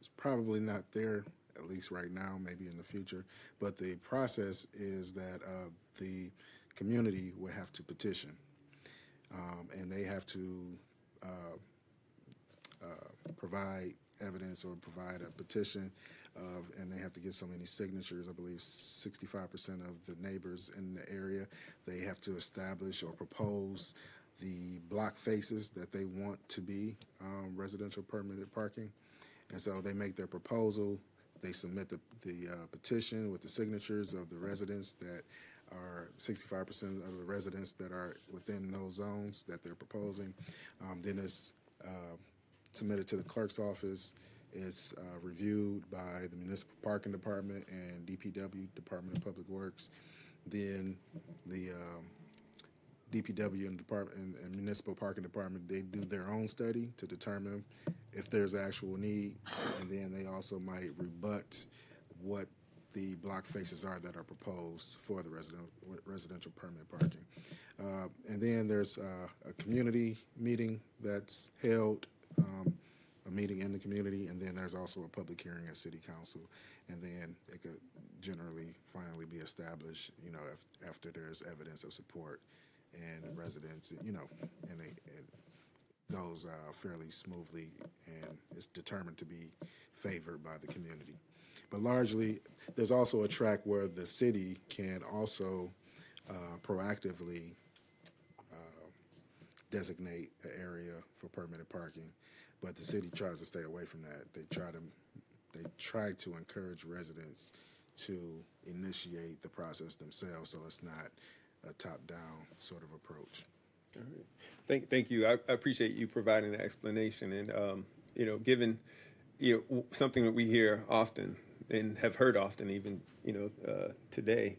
is probably not there, at least right now, maybe in the future. But the process is that the community will have to petition, and they have to provide evidence or provide a petition and they have to get so many signatures. I believe 65% of the neighbors in the area, they have to establish or propose the block faces that they want to be residential permitted parking. And so they make their proposal, they submit the petition with the signatures of the residents that are 65% of the residents that are within those zones that they're proposing. Then it's submitted to the clerk's office. It's reviewed by the Municipal Parking Department and DPW, Department of Public Works. Then the DPW and Municipal Parking Department, they do their own study to determine if there's actual need, and then they also might rebut what the block faces are that are proposed for the residential permit parking. And then there's a community meeting that's held, a meeting in the community, and then there's also a public hearing at City Council, and then it could generally finally be established, after there's evidence of support and residents, and it goes fairly smoothly and is determined to be favored by the community. But largely, there's also a track where the city can also proactively designate an area for permitted parking, but the city tries to stay away from that. They try to encourage residents to initiate the process themselves, so it's not a top-down sort of approach.
All right. Thank you. I appreciate you providing the explanation. And, given, something that we hear often and have heard often even, today,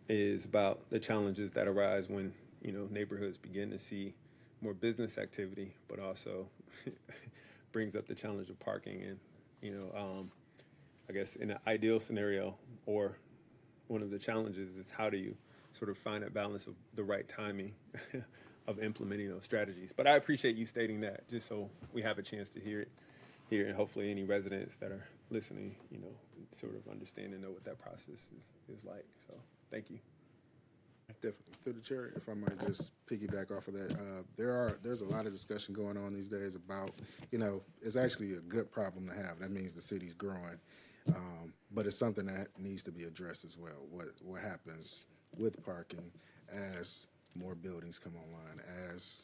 is about the challenges that arise when, neighborhoods begin to see more business activity, but also brings up the challenge of parking. And, I guess in an ideal scenario, or one of the challenges is how do you sort of find that balance of the right timing of implementing those strategies. But I appreciate you stating that, just so we have a chance to hear it here, and hopefully any residents that are listening, sort of understand and know what that process is like. So thank you.
Definitely. Through the chair, if I might just piggyback off of that, there's a lot of discussion going on these days about, it's actually a good problem to have. That means the city's growing, but it's something that needs to be addressed as well. What happens with parking as more buildings come online, as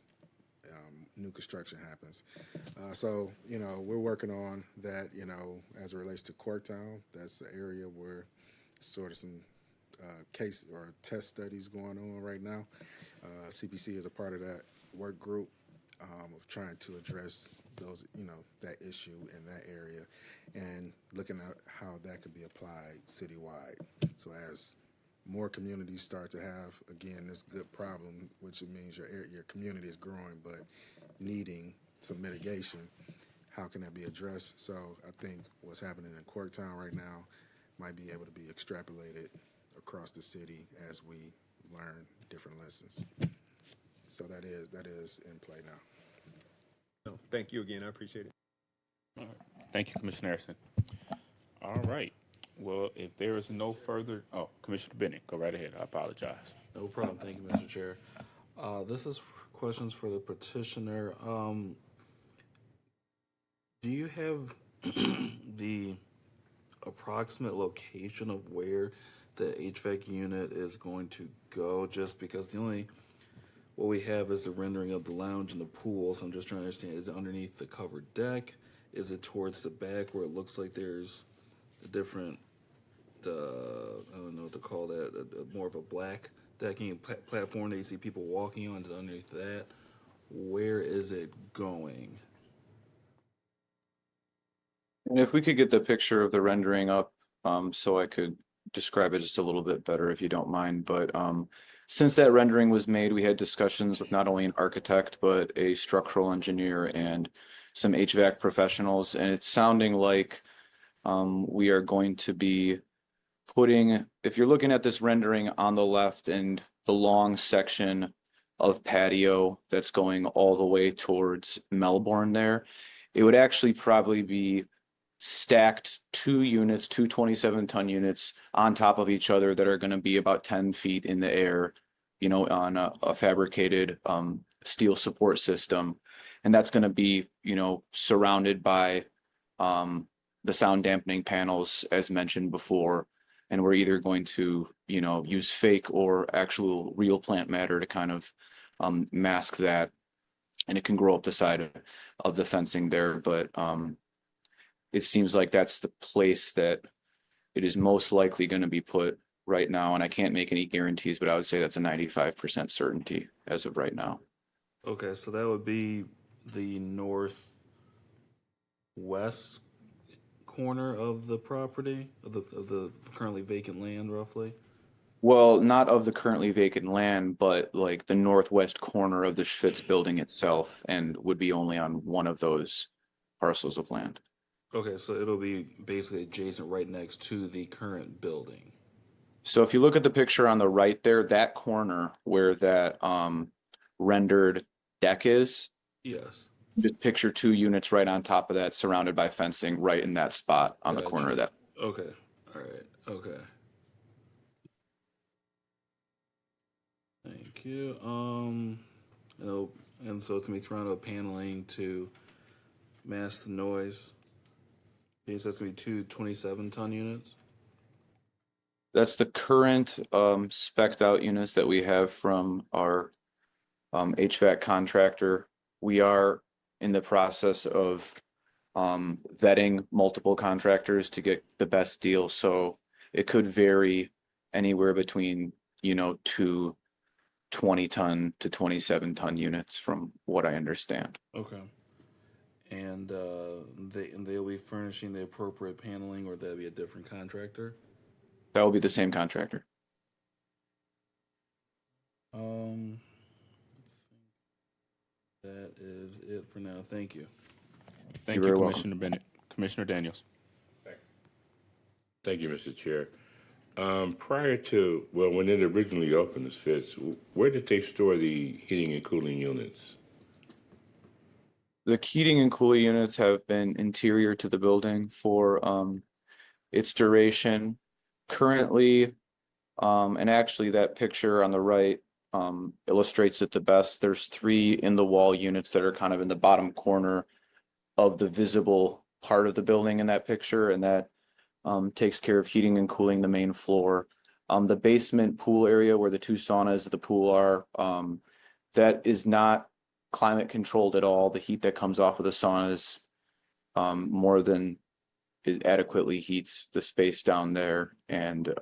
new construction happens. So, we're working on that, as it relates to Corktown. That's the area where sort of some case or test studies going on right now. CPC is a part of that work group of trying to address those, that issue in that area and looking at how that could be applied citywide. So as more communities start to have, again, this good problem, which means your community is growing but needing some mitigation, how can that be addressed? So I think what's happening in Corktown right now might be able to be extrapolated across the city as we learn different lessons. So that is in play now.
No, thank you again. I appreciate it.
All right. Thank you, Commissioner Harrison. All right. Well, if there is no further, Commissioner Bennett, go right ahead. I apologize.
No problem. Thank you, Mr. Chair. This is questions for the petitioner. Do you have the approximate location of where the HVAC unit is going to go? Just because what we have is the rendering of the lounge and the pool, so I'm just trying to understand, is it underneath the covered deck? Is it towards the back where it looks like there's a different, I don't know what to call that, more of a black decking platform that you see people walking on? Is it underneath that? Where is it going?
And if we could get the picture of the rendering up, so I could describe it just a little bit better, if you don't mind. But since that rendering was made, we had discussions with not only an architect, but a structural engineer and some HVAC professionals. And it's sounding like we are going to be putting, if you're looking at this rendering on the left and the long section of patio that's going all the way towards Melbourne there, it would actually probably be stacked two 27-ton units on top of each other that are going to be about 10 feet in the air, on a fabricated steel support system. And that's going to be, surrounded by the sound dampening panels, as mentioned before. And we're either going to, use fake or actual real plant matter to kind of mask that, and it can grow up the side of the fencing there. But it seems like that's the place that it is most likely going to be put right now. And I can't make any guarantees, but I would say that's a 95% certainty as of right now.
Okay, so that would be the northwest corner of the property, of the currently vacant land, roughly.
Well, not of the currently vacant land, but like the northwest corner of the Schwitz building itself, and would be only on one of those parcels of land.
Okay, so it'll be basically adjacent right next to the current building.
So if you look at the picture on the right there, that corner where that rendered deck is,
Yes.
just picture 2 units right on top of that, surrounded by fencing, right in that spot on the corner of that.
Okay. All right. Okay. Thank you. And so it's gonna be surrounded with paneling to mask the noise. Okay, so that's gonna be 2 27-ton units.
That's the current spec'd out units that we have from our HVAC contractor. We are in the process of vetting multiple contractors to get the best deal. So it could vary anywhere between, 2 20-ton to 27-ton units from what I understand.
Okay. And they'll be furnishing the appropriate paneling, or that'll be a different contractor.
That will be the same contractor.
That is it for now. Thank you.
Thank you, Commissioner Bennett. Commissioner Daniels.
Thank you, Mr. Chair. Prior to, when it originally opened, as Fitz, where did they store the heating and cooling units?
The heating and cooling units have been interior to the building for its duration. Currently, and actually that picture on the right illustrates it the best. There's 3 in the wall units that are kind of in the bottom corner of the visible part of the building in that picture, and that takes care of heating and cooling the main floor. The basement pool area where the 2 saunas of the pool are, that is not climate controlled at all. The heat that comes off of the saunas more than adequately heats the space down there, and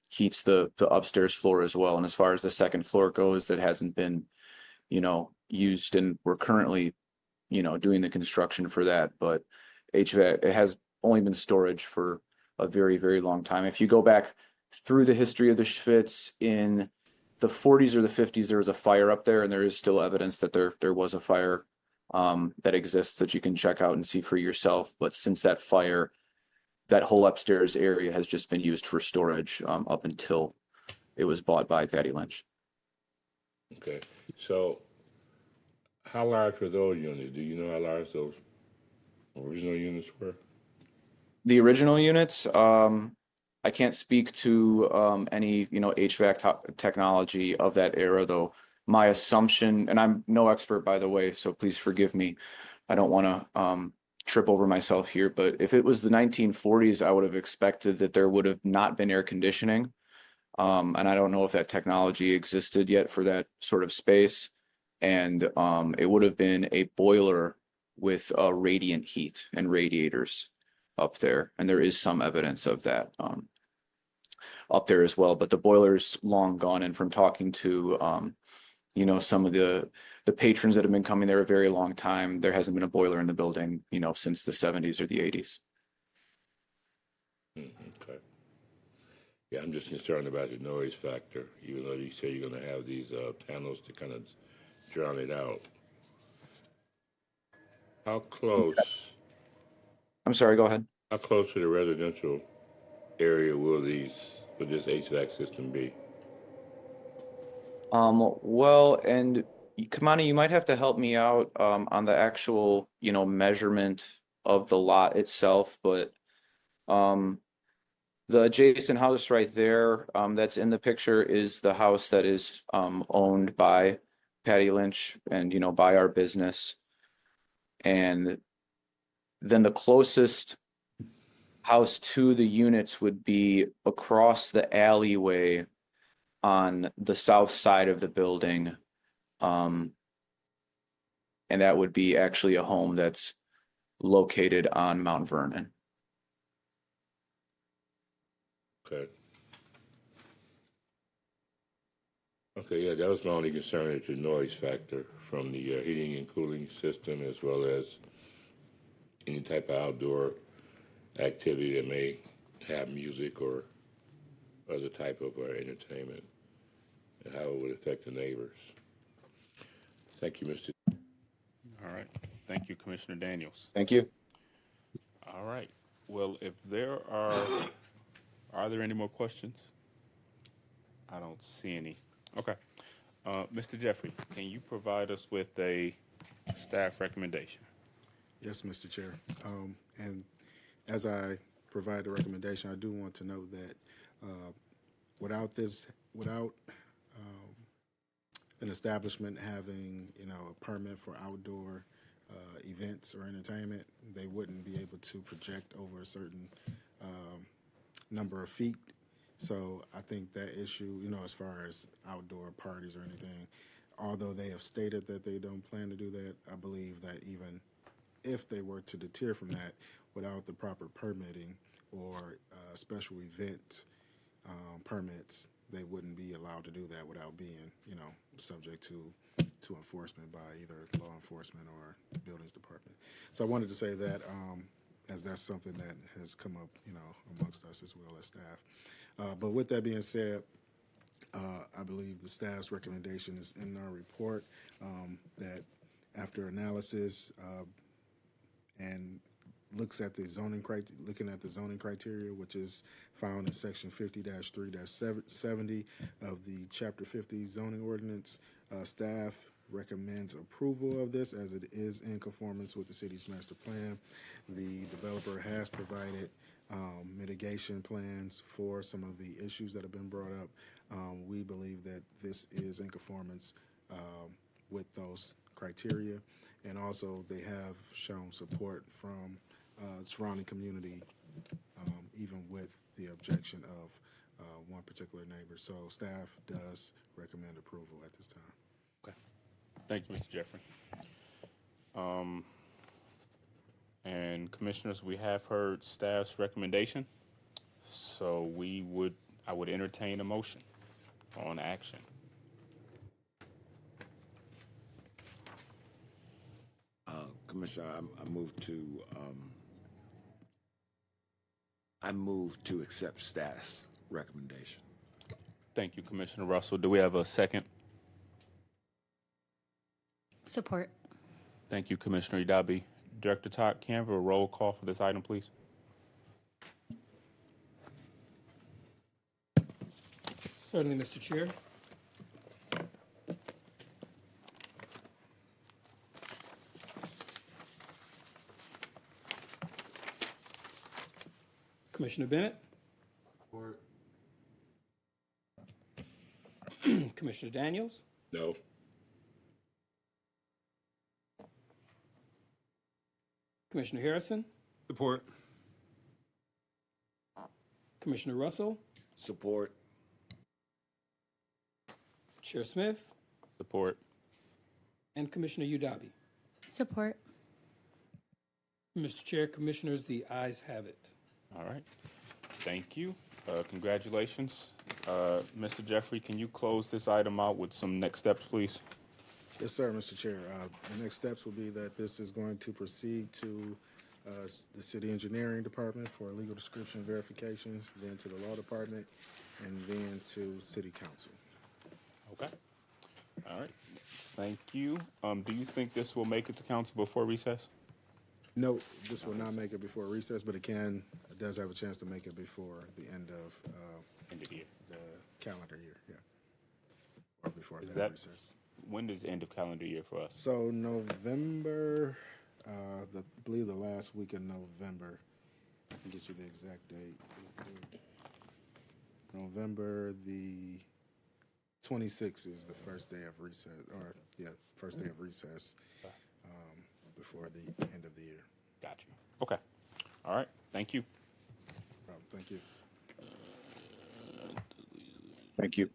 heats the upstairs floor as well. And as far as the second floor goes, that hasn't been, used, and we're currently, doing the construction for that. But HVAC, it has only been storage for a very, very long time. If you go back through the history of the Schwitz in the 40s or the 50s, there was a fire up there, and there is still evidence that there was a fire that exists that you can check out and see for yourself. But since that fire, that whole upstairs area has just been used for storage up until it was bought by Patty Lynch.
Okay, so how large were those units? Do you know how large those original units were?
The original units, I can't speak to any HVAC technology of that era, though. My assumption, and I'm no expert, by the way, so please forgive me. I don't want to trip over myself here, but if it was the 1940s, I would have expected that there would have not been air conditioning. And I don't know if that technology existed yet for that sort of space. And it would have been a boiler with radiant heat and radiators up there. And there is some evidence of that up there as well. But the boiler's long gone. And from talking to some of the patrons that have been coming there a very long time, there hasn't been a boiler in the building, since the 70s or the 80s.
Okay. Yeah, I'm just concerned about the noise factor, even though you say you're going to have these panels to kind of drown it out. How close?
I'm sorry, go ahead.
How close to the residential area will this HVAC system be?
Well, and Kamani, you might have to help me out on the actual, measurement of the lot itself, but the adjacent house right there, that's in the picture is the house that is owned by Patty Lynch and, by our business. And then the closest house to the units would be across the alleyway on the south side of the building, And that would be actually a home that's located on Mount Vernon.
Okay. Okay, yeah, that was my only concern, is the noise factor from the heating and cooling system, as well as any type of outdoor activity that may have music or other type of entertainment, and how it would affect the neighbors. Thank you, Mr.
All right. Thank you, Commissioner Daniels.
Thank you.
All right. Well, if there are there any more questions? I don't see any. Okay. Mr. Jeffrey, can you provide us with a staff recommendation?
Yes, Mr. Chair. And as I provide the recommendation, I do want to note that without an establishment having, a permit for outdoor events or entertainment, they wouldn't be able to project over a certain number of feet. So I think that issue, as far as outdoor parties or anything, although they have stated that they don't plan to do that, I believe that even if they were to deter from that, without the proper permitting or special event permits, they wouldn't be allowed to do that without being, subject to enforcement by either law enforcement or the buildings department. So I wanted to say that as that's something that has come up, amongst us as well as staff. But with that being said, I believe the staff's recommendation is in our report, that after analysis and looking at the zoning criteria, which is found in section 50-3-70 of the chapter 50 zoning ordinance, staff recommends approval of this as it is in conformance with the city's master plan. The developer has provided mitigation plans for some of the issues that have been brought up. We believe that this is in conformance with those criteria, and also they have shown support from surrounding community, even with the objection of one particular neighbor. So staff does recommend approval at this time.
Okay. Thank you, Mr. Jeffrey. And commissioners, we have heard staff's recommendation, so I would entertain a motion on action.
Commissioner, I move to accept staff's recommendation.
Thank you, Commissioner Russell. Do we have a second?
Support.
Thank you, Commissioner Idabi. Director Todd, can I have a roll call for this item, please?
Certainly, Mr. Chair. Commissioner Bennett?
Support.
Commissioner Daniels?
No.
Commissioner Harrison?
Support.
Commissioner Russell?
Support.
Chair Smith?
Support.
And Commissioner Udabi.
Support.
Mr. Chair, Commissioners, the ayes have it.
All right. Thank you. Congratulations. Mr. Jeffrey, can you close this item out with some next steps, please?
Yes, sir, Mr. Chair. The next steps will be that this is going to proceed to the City Engineering Department for legal description verifications, then to the Law Department, and then to City Council.
Okay. All right. Thank you. Do you think this will make it to council before recess?
No, this will not make it before recess, but it does have a chance to make it before the end of
the year,
the calendar year, yeah, or before
Is
that
that-
recess.
When is end of calendar year for us?
So November, I believe the last week of November. I can get you the exact date. November the 26th is the first day of recess, first day of recess before the end of the year.
Got you. Okay. All right. Thank you.
Thank you.
Thank you.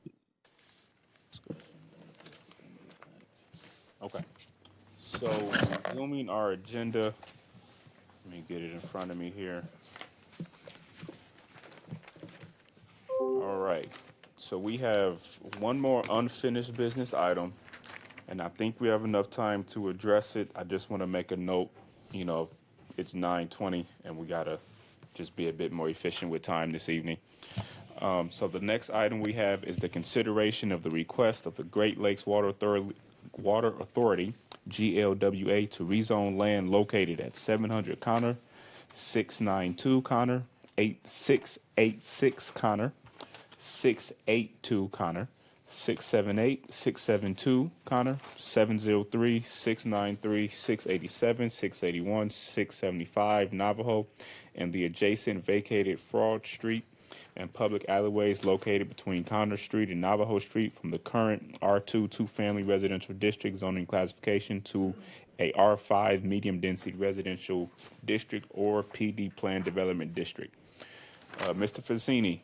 Okay. So, resuming our agenda, let me get it in front of me here. All right. So, we have one more unfinished business item, and I think we have enough time to address it. I just want to make a note, it's 9:20, and we got to just be a bit more efficient with time this evening. So, the next item we have is the consideration of the request of the Great Lakes Water Authority, GLWA, to rezone land located at 700 Connor, 692 Connor, 8686 Connor, 682 Connor, 678, 672 Connor, 703, 693, 687, 681, 675 Navajo, and the adjacent vacated Fraud Street and public alleyways located between Connor Street and Navajo Street from the current R2 two-family residential district zoning classification to a R5 medium-density residential district or PD plan development district. Mr. Fazzini,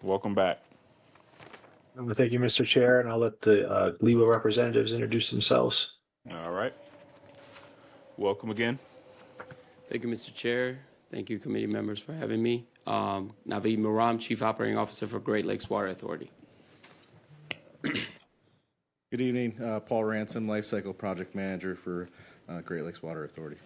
welcome back.
Thank you, Mr. Chair, and I'll let the legal representatives introduce themselves.
All right. Welcome again.
Thank you, Mr. Chair. Thank you, committee members, for having me. Naveed Muram, Chief Operating Officer for Great Lakes Water Authority.
Good evening. Paul Ransom, Lifecycle Project Manager for Great Lakes Water Authority.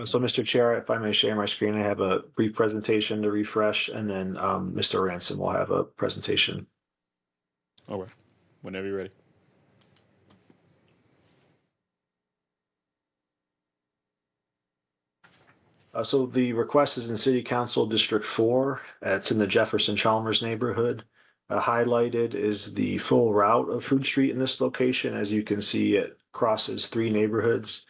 So, Mr. Chair, if I may share my screen, I have a brief presentation to refresh, and then Mr. Ransom will have a presentation.
All right. Whenever you're ready.
So the request is in City Council District 4. It's in the Jefferson Chalmers neighborhood. Highlighted is the full route of Fruit Street in this location. As you can see, it crosses 3 neighborhoods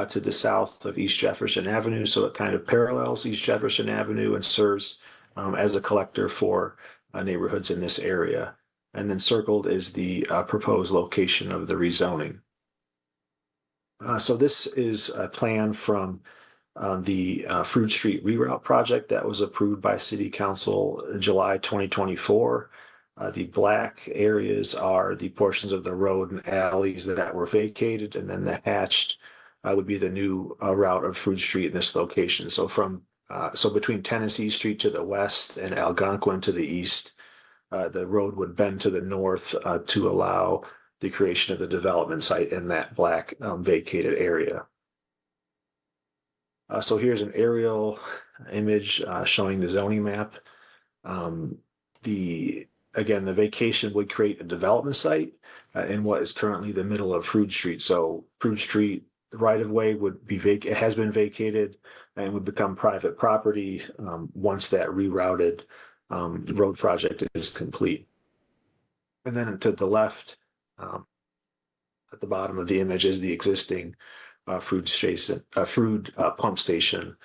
to the south of East Jefferson Avenue. So it kind of parallels East Jefferson Avenue and serves as a collector for neighborhoods in this area. And then circled is the proposed location of the rezoning. So this is a plan from the Fruit Street reroute project that was approved by City Council in July 2024. The black areas are the portions of the road and alleys that were vacated, and then the hatched would be the new route of Fruit Street in this location. So so between Tennessee Street to the west and Algonquin to the east, the road would bend to the north to allow the creation of the development site in that black vacated area. So here's an aerial image showing the zoning map. Again, the vacation would create a development site in what is currently the middle of Fruit Street. So Fruit Street right-of-way would be it has been vacated and would become private property once that rerouted road project is complete. And then to the left, at the bottom of the image, is the existing Fruit pump station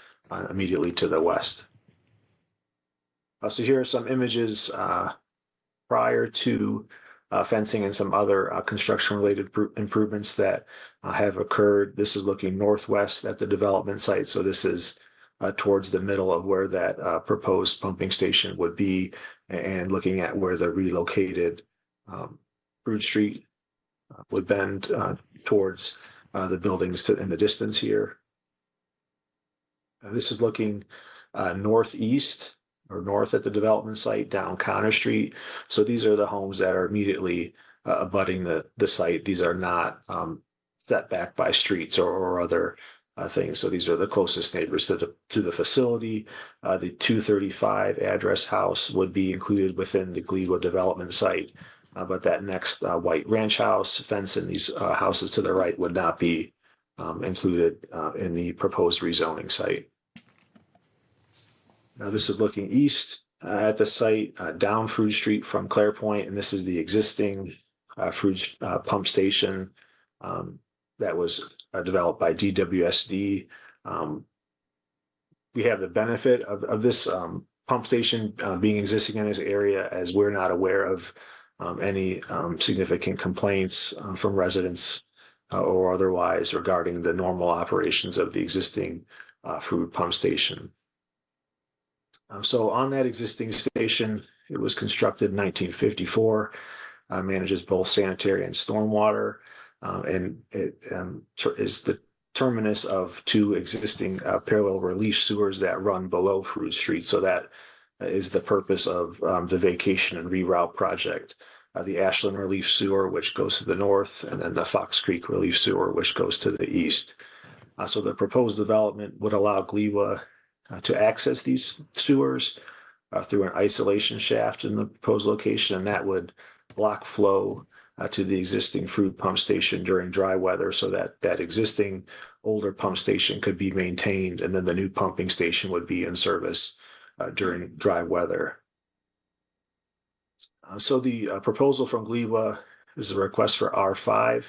immediately to the west. So here are some images prior to fencing and some other construction-related improvements that have occurred. This is looking northwest at the development site. So this is towards the middle of where that proposed pumping station would be, and looking at where the relocated Fruit Street would bend towards the buildings in the distance here. This is looking northeast or north at the development site down Connor Street. So these are the homes that are immediately abutting the site. These are not set back by streets or other things. So these are the closest neighbors to the facility. The 235 address house would be included within the Glebo development site. But that next white ranch house, fence, and these houses to the right would not be included in the proposed rezoning site. Now this is looking east at the site down Fruit Street from Clare Point, and this is the existing Fruit pump station that was developed by DWSD. We have the benefit of this pump station being existing in this area, as we're not aware of any significant complaints from residents or otherwise regarding the normal operations of the existing Fruit pump station. So on that existing station, it was constructed in 1954. manages both sanitary and stormwater, and it is the terminus of two existing parallel relief sewers that run below Fruit Street. So that is the purpose of the vacation and reroute project. The Ashland Relief Sewer, which goes to the north, and then the Fox Creek Relief Sewer, which goes to the east. So the proposed development would allow GLEWA to access these sewers through an isolation shaft in the proposed location, and that would block flow to the existing Fruit pump station during dry weather, so that that existing older pump station could be maintained, and then the new pumping station would be in service during dry weather. So the proposal from GLEWA is a request for R5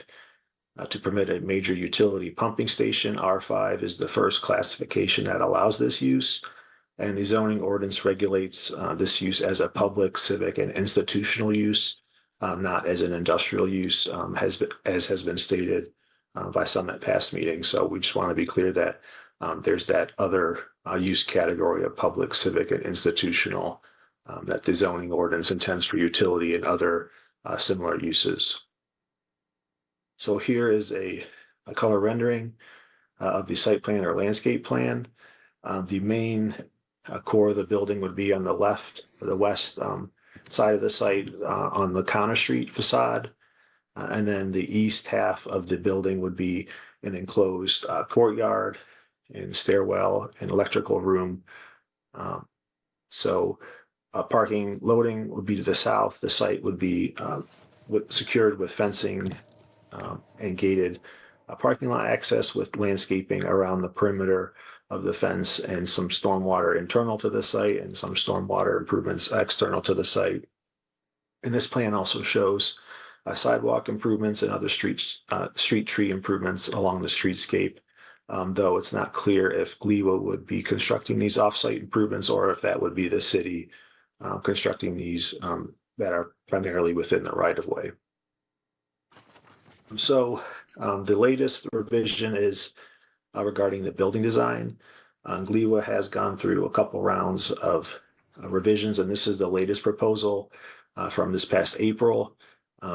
to permit a major utility pumping station. R5 is the first classification that allows this use, and the zoning ordinance regulates this use as a public, civic, and institutional use, not as an industrial use, as has been stated by some at past meetings. So we just want to be clear that there's that other use category of public, civic, and institutional that the zoning ordinance intends for utility and other similar uses. So here is a color rendering of the site plan or landscape plan. The main core of the building would be on the left, or the west side of the site on the Connor Street facade. And then the east half of the building would be an enclosed courtyard and stairwell and electrical room. Parking loading would be to the south. The site would be secured with fencing and gated parking lot access with landscaping around the perimeter of the fence, and some stormwater internal to the site and some stormwater improvements external to the site. And this plan also shows sidewalk improvements and other street tree improvements along the streetscape, though it's not clear if GLEWA would be constructing these offsite improvements or if that would be the city constructing these that are primarily within the right-of-way. So the latest revision is regarding the building design. GLEWA has gone through a couple rounds of revisions, and this is the latest proposal from this past April.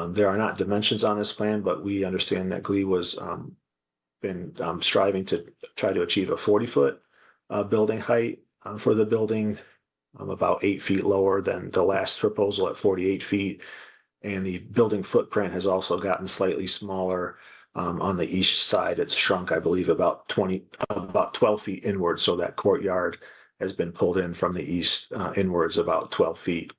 There are not dimensions on this plan, but we understand that GLEWA's been striving to try to achieve a 40-foot building height for the building, about 8 feet lower than the last proposal at 48 feet. And the building footprint has also gotten slightly smaller. On the east side, it's shrunk, I believe, about 12 feet inward. So that courtyard has been pulled in from the east inwards about 12 feet.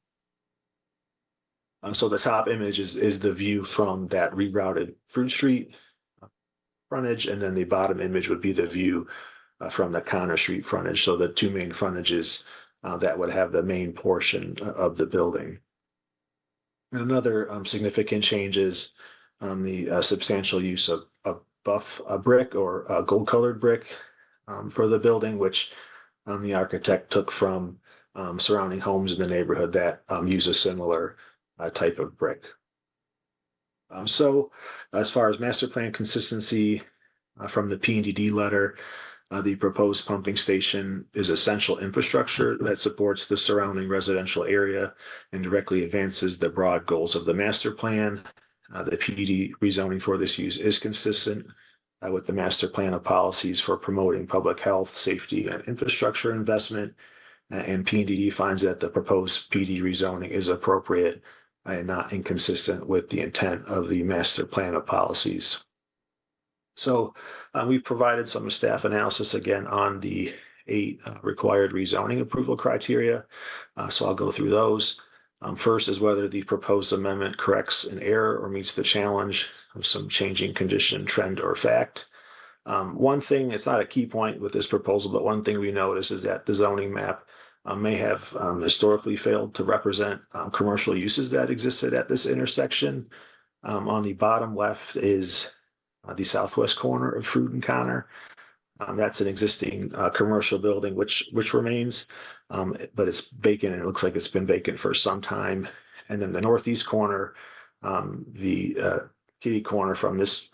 So the top image is the view from that rerouted Fruit Street frontage, and then the bottom image would be the view from the Connor Street frontage. So the two main frontages that would have the main portion of the building. And another significant change is the substantial use of buff brick or gold-colored brick for the building, which the architect took from surrounding homes in the neighborhood that use a similar type of brick. So as far as master plan consistency from the P&DD letter, the proposed pumping station is essential infrastructure that supports the surrounding residential area and directly advances the broad goals of the master plan. The PDD rezoning for this use is consistent with the master plan of policies for promoting public health, safety, and infrastructure investment. And P&DD finds that the proposed PD rezoning is appropriate and not inconsistent with the intent of the master plan of policies. So we've provided some staff analysis again on the 8 required rezoning approval criteria. So I'll go through those. First is whether the proposed amendment corrects an error or meets the challenge of some changing condition, trend, or fact. One thing, it's not a key point with this proposal, but one thing we notice is that the zoning map may have historically failed to represent commercial uses that existed at this intersection. On the bottom left is the southwest corner of Fruit and Connor. That's an existing commercial building which remains, but it's vacant, and it looks like it's been vacant for some time. And then the northeast corner, the kitty corner from this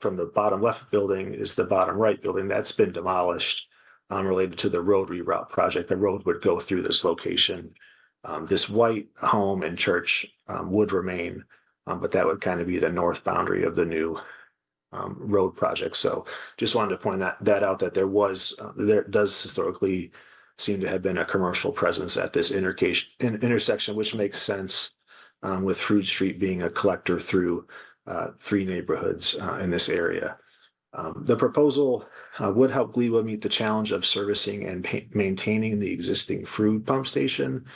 from the bottom left building is the bottom right building that's been demolished related to the road reroute project. The road would go through this location. This white home and church would remain but that would kind of be the north boundary of the new road project. So just wanted to point that out, that there does historically seem to have been a commercial presence at this intersection, which makes sense with Fruit Street being a collector through three neighborhoods in this area. The proposal would help Gleewa meet the challenge of servicing and maintaining the existing Frood pump station.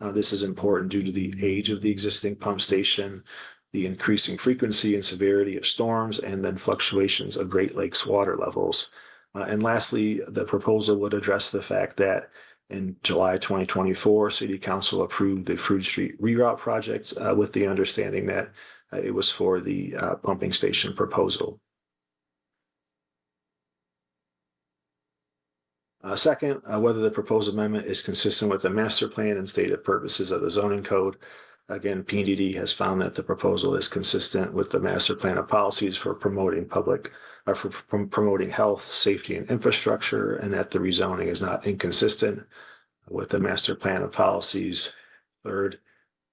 This is important due to the age of the existing pump station, the increasing frequency and severity of storms, and then fluctuations of Great Lakes water levels. And lastly, the proposal would address the fact that in July 2024, City Council approved the Frood Street reroute project with the understanding that it was for the pumping station proposal. Second, whether the proposed amendment is consistent with the master plan and stated purposes of the zoning code. Again, PDD has found that the proposal is consistent with the master plan of policies for promoting promoting health, safety, and infrastructure, and that the rezoning is not inconsistent with the master plan of policies. Third,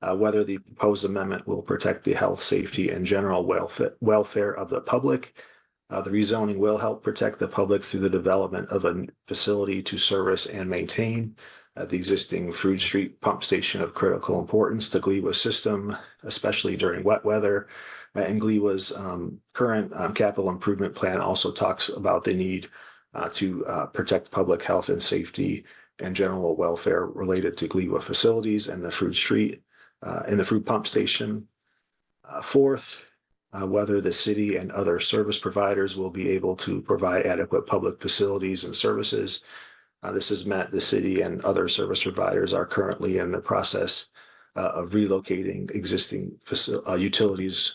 whether the proposed amendment will protect the health, safety, and general welfare of the public. The rezoning will help protect the public through the development of a facility to service and maintain the existing Frood Street pump station of critical importance to Gleewa's system, especially during wet weather. And Gleewa's current capital improvement plan also talks about the need to protect public health and safety and general welfare related to Gleewa facilities and the Frood Street and the Frood pump station. Fourth, whether the city and other service providers will be able to provide adequate public facilities and services. This has meant the city and other service providers are currently in the process of relocating existing utilities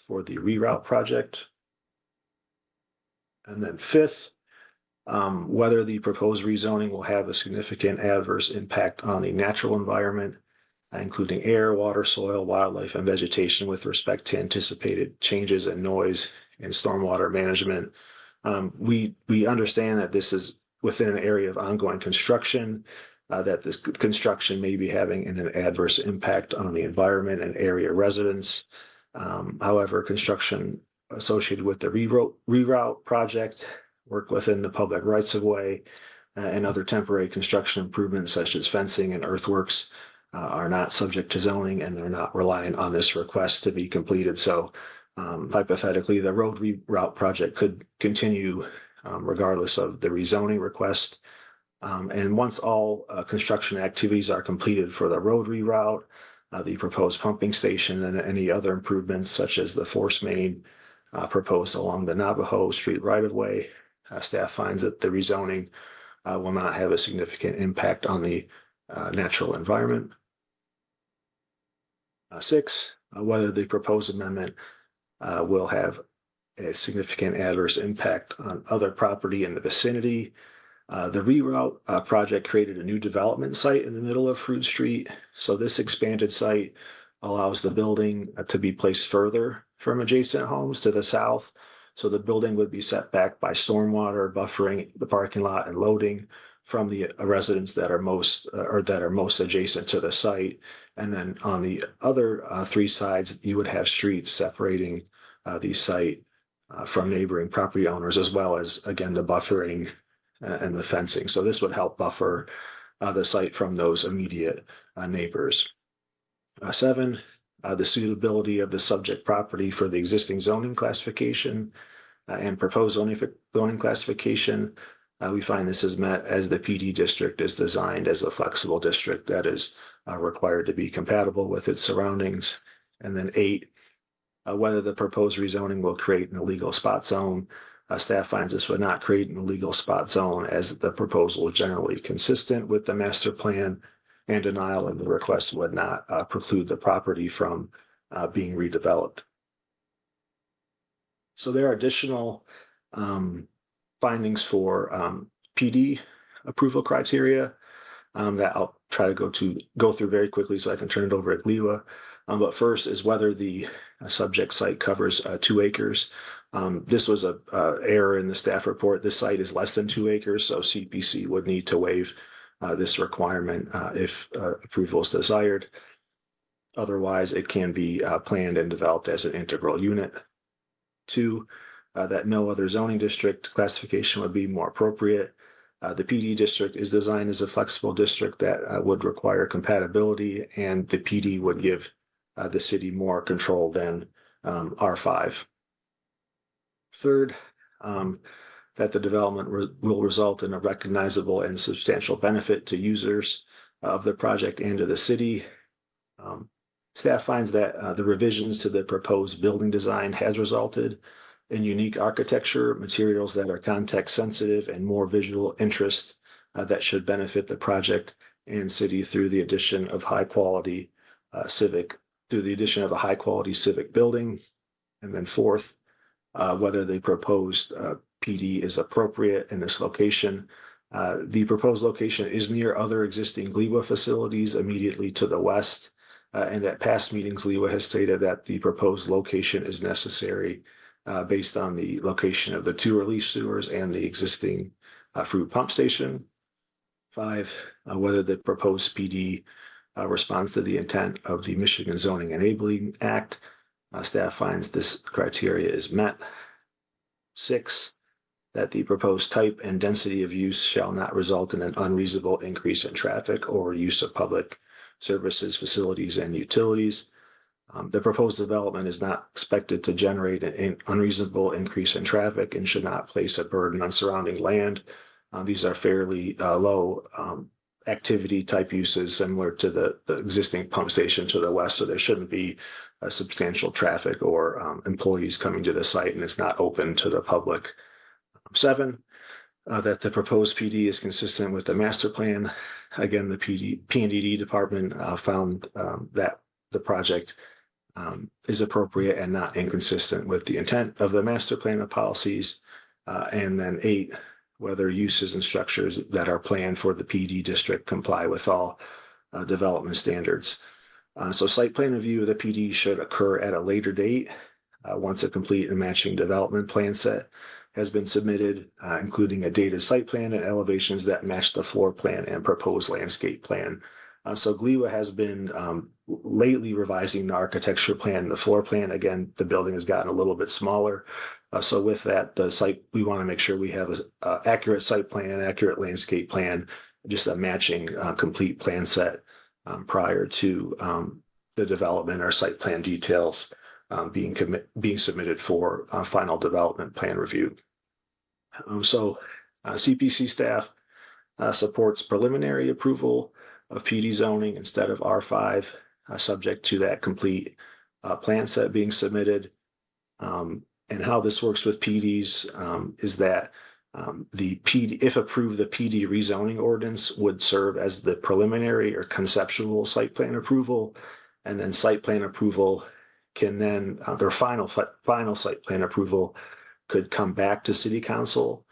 for the reroute project. And then fifth, whether the proposed rezoning will have a significant adverse impact on the natural environment, including air, water, soil, wildlife, and vegetation with respect to anticipated changes in noise and stormwater management. We understand that this is within an area of ongoing construction, that this construction may be having an adverse impact on the environment and area residents. However, construction associated with the reroute project work within the public rights of way and other temporary construction improvements such as fencing and earthworks are not subject to zoning, and they're not reliant on this request to be completed. So hypothetically, the road reroute project could continue regardless of the rezoning request. And once all construction activities are completed for the road reroute, the proposed pumping station and any other improvements such as the force main proposed along the Navajo Street right-of-way, staff finds that the rezoning will not have a significant impact on the natural environment. Six, whether the proposed amendment will have a significant adverse impact on other property in the vicinity. The reroute project created a new development site in the middle of Frood Street. So this expanded site allows the building to be placed further from adjacent homes to the south. So the building would be set back by stormwater, buffering the parking lot and loading from the residents that are most adjacent to the site. And then on the other three sides, you would have streets separating the site from neighboring property owners, as well as, again, the buffering and the fencing. So this would help buffer the site from those immediate neighbors. Seven, the suitability of the subject property for the existing zoning classification and proposed zoning classification. We find this is met as the PD district is designed as a flexible district that is required to be compatible with its surroundings. And then 8, whether the proposed rezoning will create an illegal spot zone. Staff finds this would not create an illegal spot zone, as the proposal is generally consistent with the master plan, and denial of the request would not preclude the property from being redeveloped. So there are additional findings for PD approval criteria that I'll try to go through very quickly so I can turn it over to Gleewa. But first is whether the subject site covers 2 acres. This was an error in the staff report. This site is less than 2 acres, so CPC would need to waive this requirement if approval is desired. Otherwise, it can be planned and developed as an integral unit. 2, that no other zoning district classification would be more appropriate. The PD district is designed as a flexible district that would require compatibility, and the PD would give the city more control than R5. Third, that the development will result in a recognizable and substantial benefit to users of the project and to the city. Staff finds that the revisions to the proposed building design has resulted in unique architecture, materials that are context sensitive, and more visual interest that should benefit the project and city through the addition of a high quality civic building. And then fourth, whether the proposed PD is appropriate in this location. The proposed location is near other existing GLEWA facilities immediately to the west. And at past meetings, GLEWA has stated that the proposed location is necessary based on the location of the 2 relief sewers and the existing fruit pump station. 5, whether the proposed PD responds to the intent of the Michigan Zoning Enabling Act. Staff finds this criteria is met. 6, that the proposed type and density of use shall not result in an unreasonable increase in traffic or use of public services, facilities, and utilities. The proposed development is not expected to generate an unreasonable increase in traffic and should not place a burden on surrounding land. These are fairly low activity type uses similar to the existing pump station to the west, so there shouldn't be a substantial traffic or employees coming to the site, and it's not open to the public. 7, that the proposed PD is consistent with the master plan. Again, the P&DD department found that the project is appropriate and not inconsistent with the intent of the master plan of policies. And then 8, whether uses and structures that are planned for the PD district comply with all development standards. So site plan review of the PD should occur at a later date once a complete and matching development plan set has been submitted, including a dated site plan and elevations that match the floor plan and proposed landscape plan. So GLEWA has been lately revising the architecture plan and the floor plan. Again, the building has gotten a little bit smaller. So with that, the site, we want to make sure we have an accurate site plan, accurate landscape plan, just a matching complete plan set prior to the development or site plan details being submitted for final development plan review. So CPC staff supports preliminary approval of PD zoning instead of R5, subject to that complete plan set being submitted. And how this works with PDs is that the PD, if approved, the PD rezoning ordinance would serve as the preliminary or conceptual site plan approval, and then site plan approval can then their final site plan approval could come back to City Council,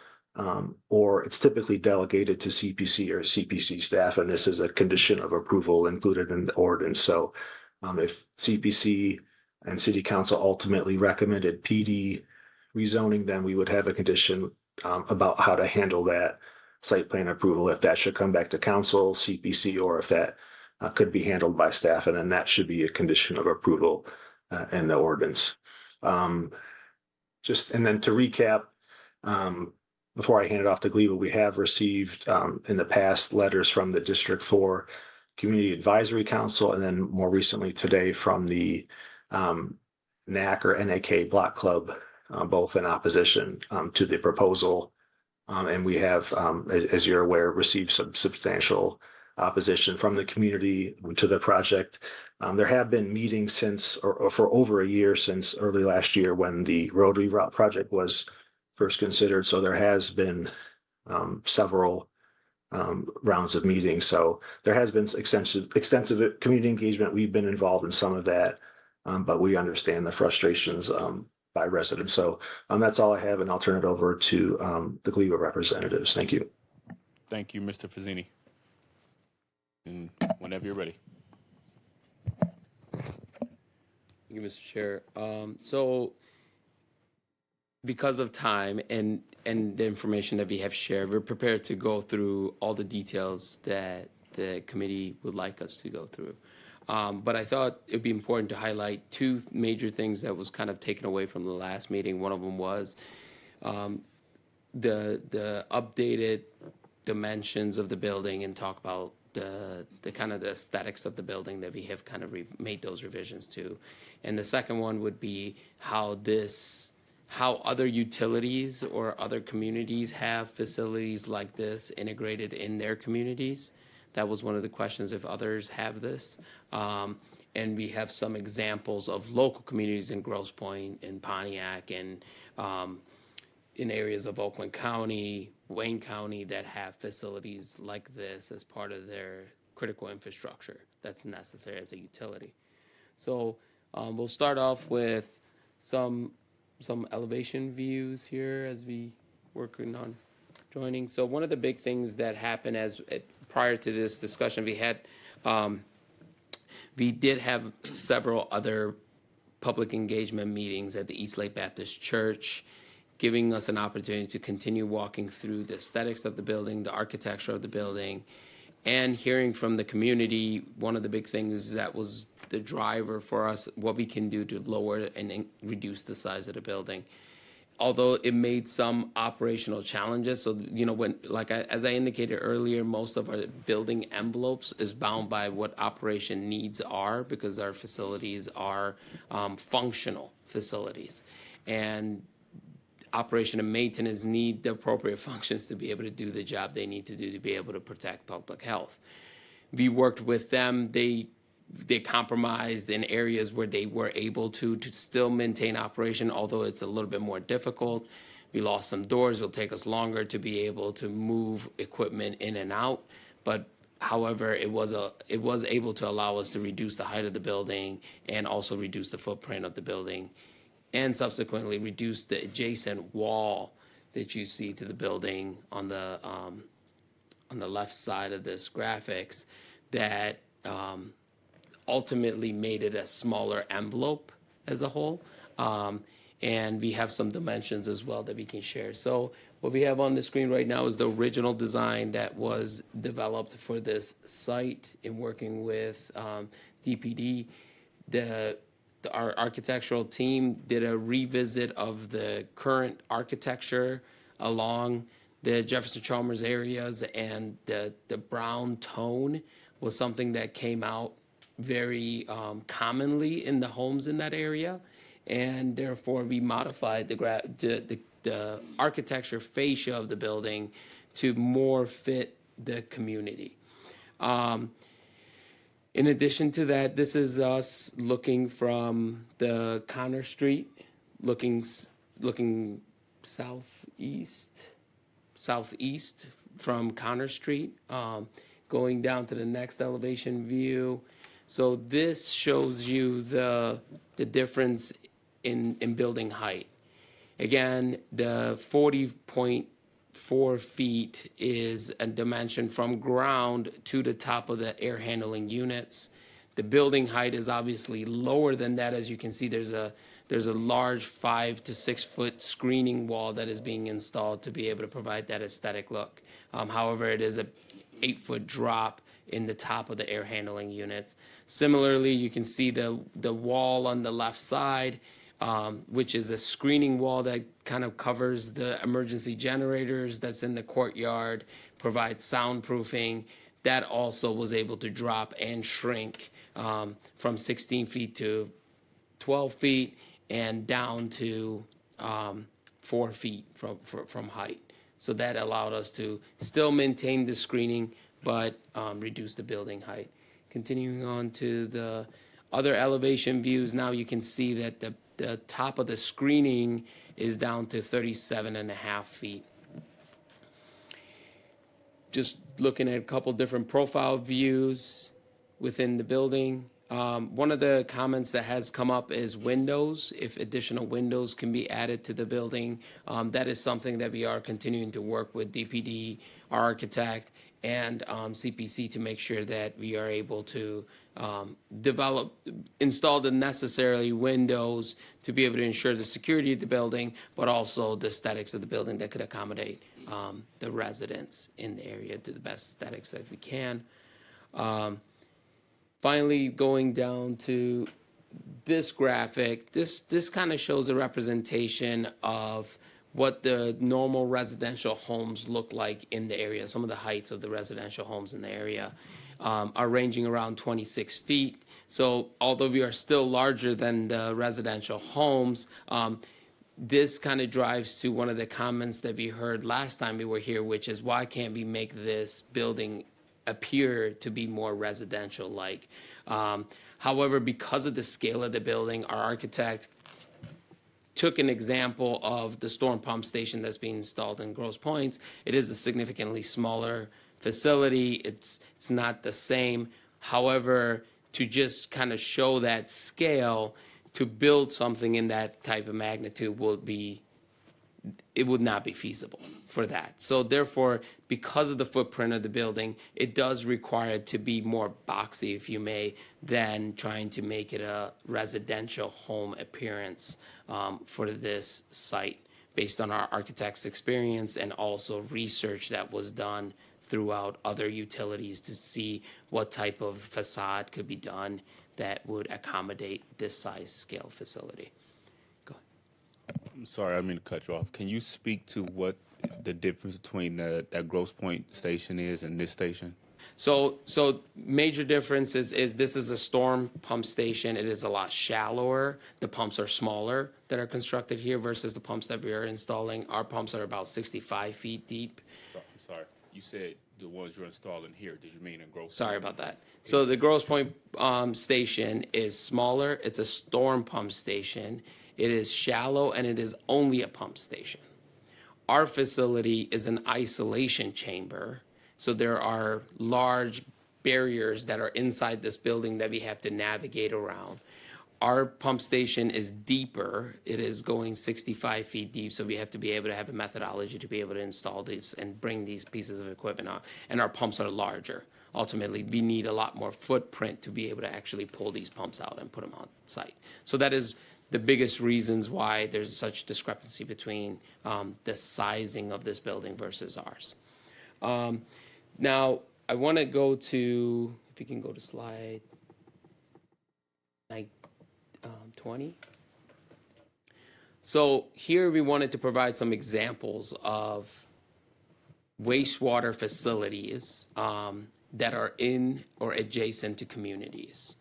or it's typically delegated to CPC or CPC staff, and this is a condition of approval included in the ordinance. So if CPC and City Council ultimately recommended PD rezoning, then we would have a condition about how to handle that site plan approval, if that should come back to Council, CPC, or if that could be handled by staff, and then that should be a condition of approval in the ordinance. And then to recap, before I hand it off to GLEWA, we have received in the past letters from the District 4 Community Advisory Council, and then more recently today from the NAC or NAK Block Club, both in opposition to the proposal. And we have, as you're aware, received some substantial opposition from the community to the project. There have been meetings since, or for over a year since early last year when the Rotary Route project was first considered. So there has been several rounds of meetings. So there has been extensive community engagement. We've been involved in some of that, but we understand the frustrations by residents. So that's all I have, and I'll turn it over to the GLEWA representatives. Thank you.
Thank you, Mr. Fazzini. And whenever you're ready.
Thank you, Mr. Chair. So because of time and the information that we have shared, we're prepared to go through all the details that the committee would like us to go through. But I thought it'd be important to highlight two major things that was kind of taken away from the last meeting. One of them was the updated dimensions of the building and talk about the kind of the aesthetics of the building that we have kind of made those revisions to. And the second one would be how other utilities or other communities have facilities like this integrated in their communities. That was one of the questions, if others have this. And we have some examples of local communities in Grosse Pointe and Pontiac and in areas of Oakland County, Wayne County that have facilities like this as part of their critical infrastructure that's necessary as a utility. So we'll start off with some elevation views here as we working on joining. So one of the big things that happened prior to this discussion we did have several other public engagement meetings at the East Lake Baptist Church, giving us an opportunity to continue walking through the aesthetics of the building, the architecture of the building, and hearing from the community. One of the big things that was the driver for us, what we can do to lower and reduce the size of the building. Although it made some operational challenges, so as I indicated earlier, most of our building envelopes is bound by what operation needs are, because our facilities are functional facilities, and operation and maintenance need the appropriate functions to be able to do the job they need to do to be able to protect public health. We worked with them. They compromised in areas where they were able to still maintain operation, although it's a little bit more difficult. We lost some doors. It'll take us longer to be able to move equipment in and out. But however, it was able to allow us to reduce the height of the building and also reduce the footprint of the building, and subsequently reduce the adjacent wall that you see to the building on the left side of this graphics that ultimately made it a smaller envelope as a whole. And we have some dimensions as well that we can share. So what we have on the screen right now is the original design that was developed for this site in working with DPD. Our architectural team did a revisit of the current architecture along the Jefferson Chalmers areas, and the brown tone was something that came out very commonly in the homes in that area, and therefore we modified the architecture fascia of the building to more fit the community. In addition to that, this is us looking from the Connor Street, looking southeast from Connor Street, going down to the next elevation view. So this shows you the difference in building height. Again, the 40.4 feet is a dimension from ground to the top of the air handling units. The building height is obviously lower than that. As you can see, there's a large 5 to 6 foot screening wall that is being installed to be able to provide that aesthetic look. However, it is a 8-foot drop in the top of the air handling units. Similarly, you can see the wall on the left side, which is a screening wall that kind of covers the emergency generators that's in the courtyard, provides soundproofing. That also was able to drop and shrink from 16 feet to 12 feet and down to 4 feet from height. So that allowed us to still maintain the screening, but reduce the building height. Continuing on to the other elevation views, now you can see that the top of the screening is down to 37.5 feet. Just looking at a couple different profile views within the building. One of the comments that has come up is windows. If additional windows can be added to the building, that is something that we are continuing to work with DPD, our architect, and CPC to make sure that we are able to install the necessary windows to be able to ensure the security of the building, but also the aesthetics of the building that could accommodate the residents in the area to the best aesthetics that we can. finally, going down to this graphic, this kind of shows a representation of what the normal residential homes look like in the area. Some of the heights of the residential homes in the area are ranging around 26 feet. So although we are still larger than the residential homes, this kind of drives to one of the comments that we heard last time we were here, which is why can't we make this building appear to be more residential-like? However, because of the scale of the building, our architect took an example of the storm pump station that's being installed in Grosse Pointe. It is a significantly smaller facility. It's not the same. However, to just kind of show that scale, to build something in that type of magnitude it would not be feasible for that. So therefore, because of the footprint of the building, it does require it to be more boxy, if you may, than trying to make it a residential home appearance for this site, based on our architect's experience and also research that was done throughout other utilities to see what type of facade could be done that would accommodate this size scale facility.
I'm sorry, I didn't mean to cut you off. Can you speak to what the difference between that Grosse Pointe station is and this station?
So major difference is this is a storm pump station. It is a lot shallower. The pumps are smaller that are constructed here versus the pumps that we are installing. Our pumps are about 65 feet deep.
I'm sorry, you said the ones you're installing here. Did you mean in Grosse Pointe?
Sorry about that. So the Grosse Pointe station is smaller. It's a storm pump station. It is shallow, and it is only a pump station. Our facility is an isolation chamber, so there are large barriers that are inside this building that we have to navigate around. Our pump station is deeper. It is going 65 feet deep, so we have to be able to have a methodology to be able to install these and bring these pieces of equipment out. And our pumps are larger. Ultimately, we need a lot more footprint to be able to actually pull these pumps out and put them on site. So that is the biggest reasons why there's such discrepancy between the sizing of this building versus ours. Now, I want to go to, if you can go to slide 20. So here we wanted to provide some examples of wastewater facilities that are in or adjacent to communities.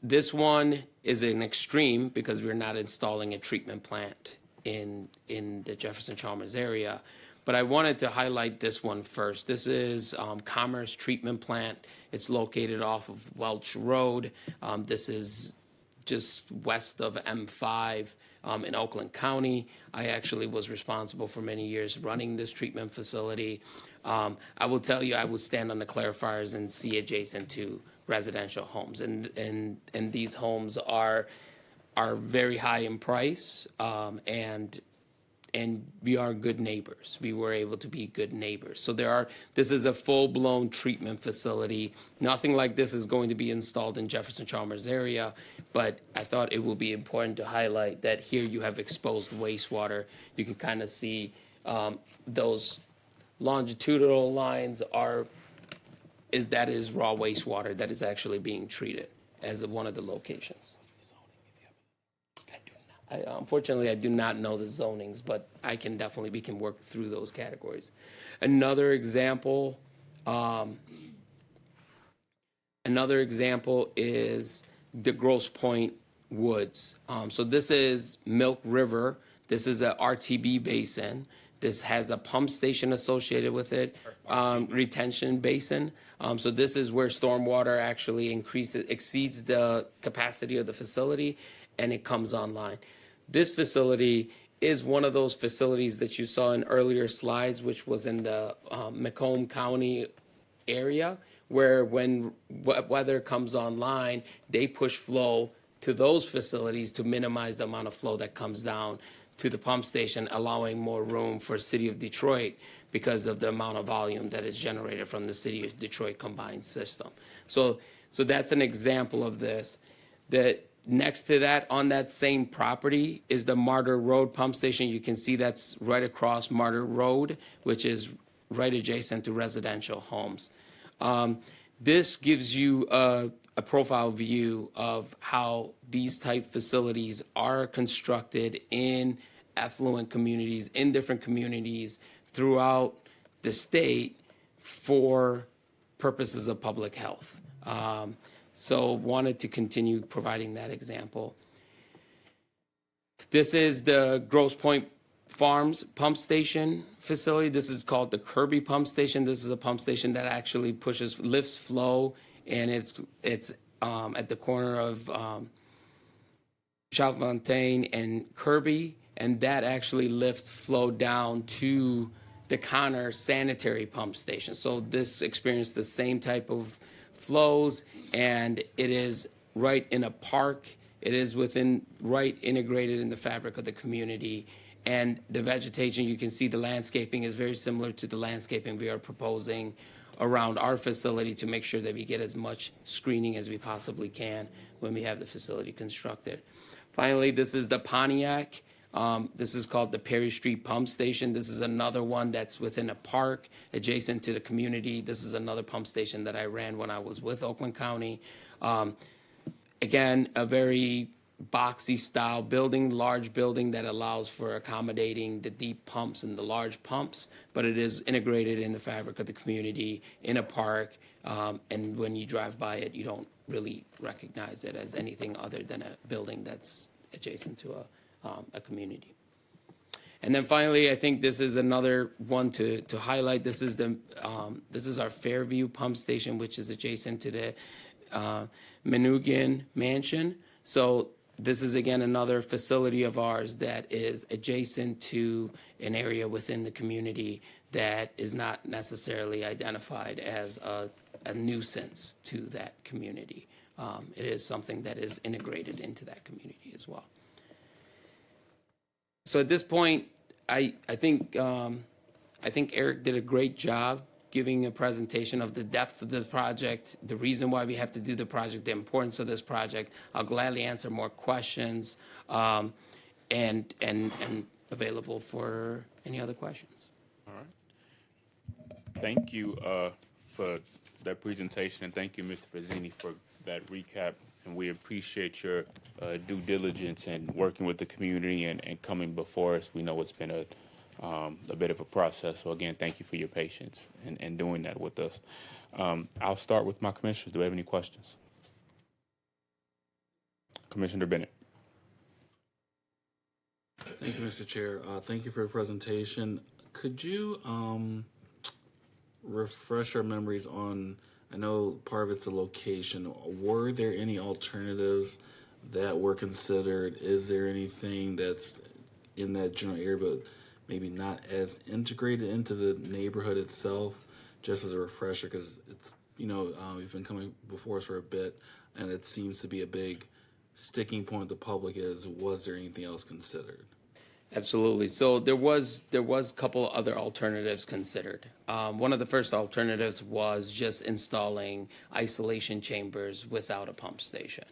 This one is an extreme because we're not installing a treatment plant in the Jefferson Chalmers area. But I wanted to highlight this one first. This is Commerce Treatment Plant. It's located off of Welch Road. This is just west of M5 in Oakland County. I actually was responsible for many years running this treatment facility. I will tell you, I would stand on the clarifiers and see adjacent to residential homes, and these homes are very high in price, and we are good neighbors. We were able to be good neighbors. So this is a full-blown treatment facility. Nothing like this is going to be installed in Jefferson Chalmers area, but I thought it would be important to highlight that here you have exposed wastewater. You can kind of see those longitudinal lines that is raw wastewater that is actually being treated as of one of the locations. Unfortunately, I do not know the zonings, but we can work through those categories. Another example is the Grosse Pointe Woods. So this is Milk River. This is a RTB basin. This has a pump station associated with it, retention basin. So this is where stormwater actually exceeds the capacity of the facility, and it comes online. This facility is one of those facilities that you saw in earlier slides, which was in the Macomb County area, where when weather comes online, they push flow to those facilities to minimize the amount of flow that comes down to the pump station, allowing more room for City of Detroit because of the amount of volume that is generated from the City of Detroit combined system. So that's an example of this. That next to that, on that same property, is the Martyr Road pump station. You can see that's right across Martyr Road, which is right adjacent to residential homes. This gives you a profile view of how these type facilities are constructed in affluent communities, in different communities throughout the state for purposes of public health. So wanted to continue providing that example. This is the Grosse Pointe Farms pump station facility. This is called the Kirby pump station. This is a pump station that actually lifts flow, and it's at the corner of Chalfontaine and Kirby, and that actually lifts flow down to the Connor sanitary pump station. So this experienced the same type of flows, and it is right in a park. It is right integrated in the fabric of the community. And the vegetation, you can see the landscaping is very similar to the landscaping we are proposing around our facility to make sure that we get as much screening as we possibly can when we have the facility constructed. Finally, this is the Pontiac. This is called the Perry Street Pump Station. This is another one that's within a park adjacent to the community. This is another pump station that I ran when I was with Oakland County. Again, a very boxy style building, large building that allows for accommodating the deep pumps and the large pumps, but it is integrated in the fabric of the community in a park. And when you drive by it, you don't really recognize it as anything other than a building that's adjacent to a community. And then finally, I think this is another one to highlight. This is our Fairview pump station, which is adjacent to the Menugan Mansion. So this is, again, another facility of ours that is adjacent to an area within the community that is not necessarily identified as a nuisance to that community. It is something that is integrated into that community as well. So at this point, I think Eric did a great job giving a presentation of the depth of the project, the reason why we have to do the project, the importance of this project. I'll gladly answer more questions, and available for any other questions.
All right. Thank you for that presentation, and thank you, Mr. Fazzini, for that recap. And we appreciate your due diligence and working with the community and coming before us. We know it's been a bit of a process. So again, thank you for your patience and doing that with us. I'll start with my commissioners. Do we have any questions? Commissioner Bennett.
Thank you, Mr. Chair. Thank you for your presentation. Could you refresh our memories on, I know part of it's the location. Were there any alternatives that were considered? Is there anything that's in that general area, but maybe not as integrated into the neighborhood itself? Just as a refresher, because it's, we've been coming before us for a bit, and it seems to be a big sticking point with the public is, was there anything else considered?
Absolutely. So there was a couple other alternatives considered. One of the first alternatives was just installing isolation chambers without a pump station.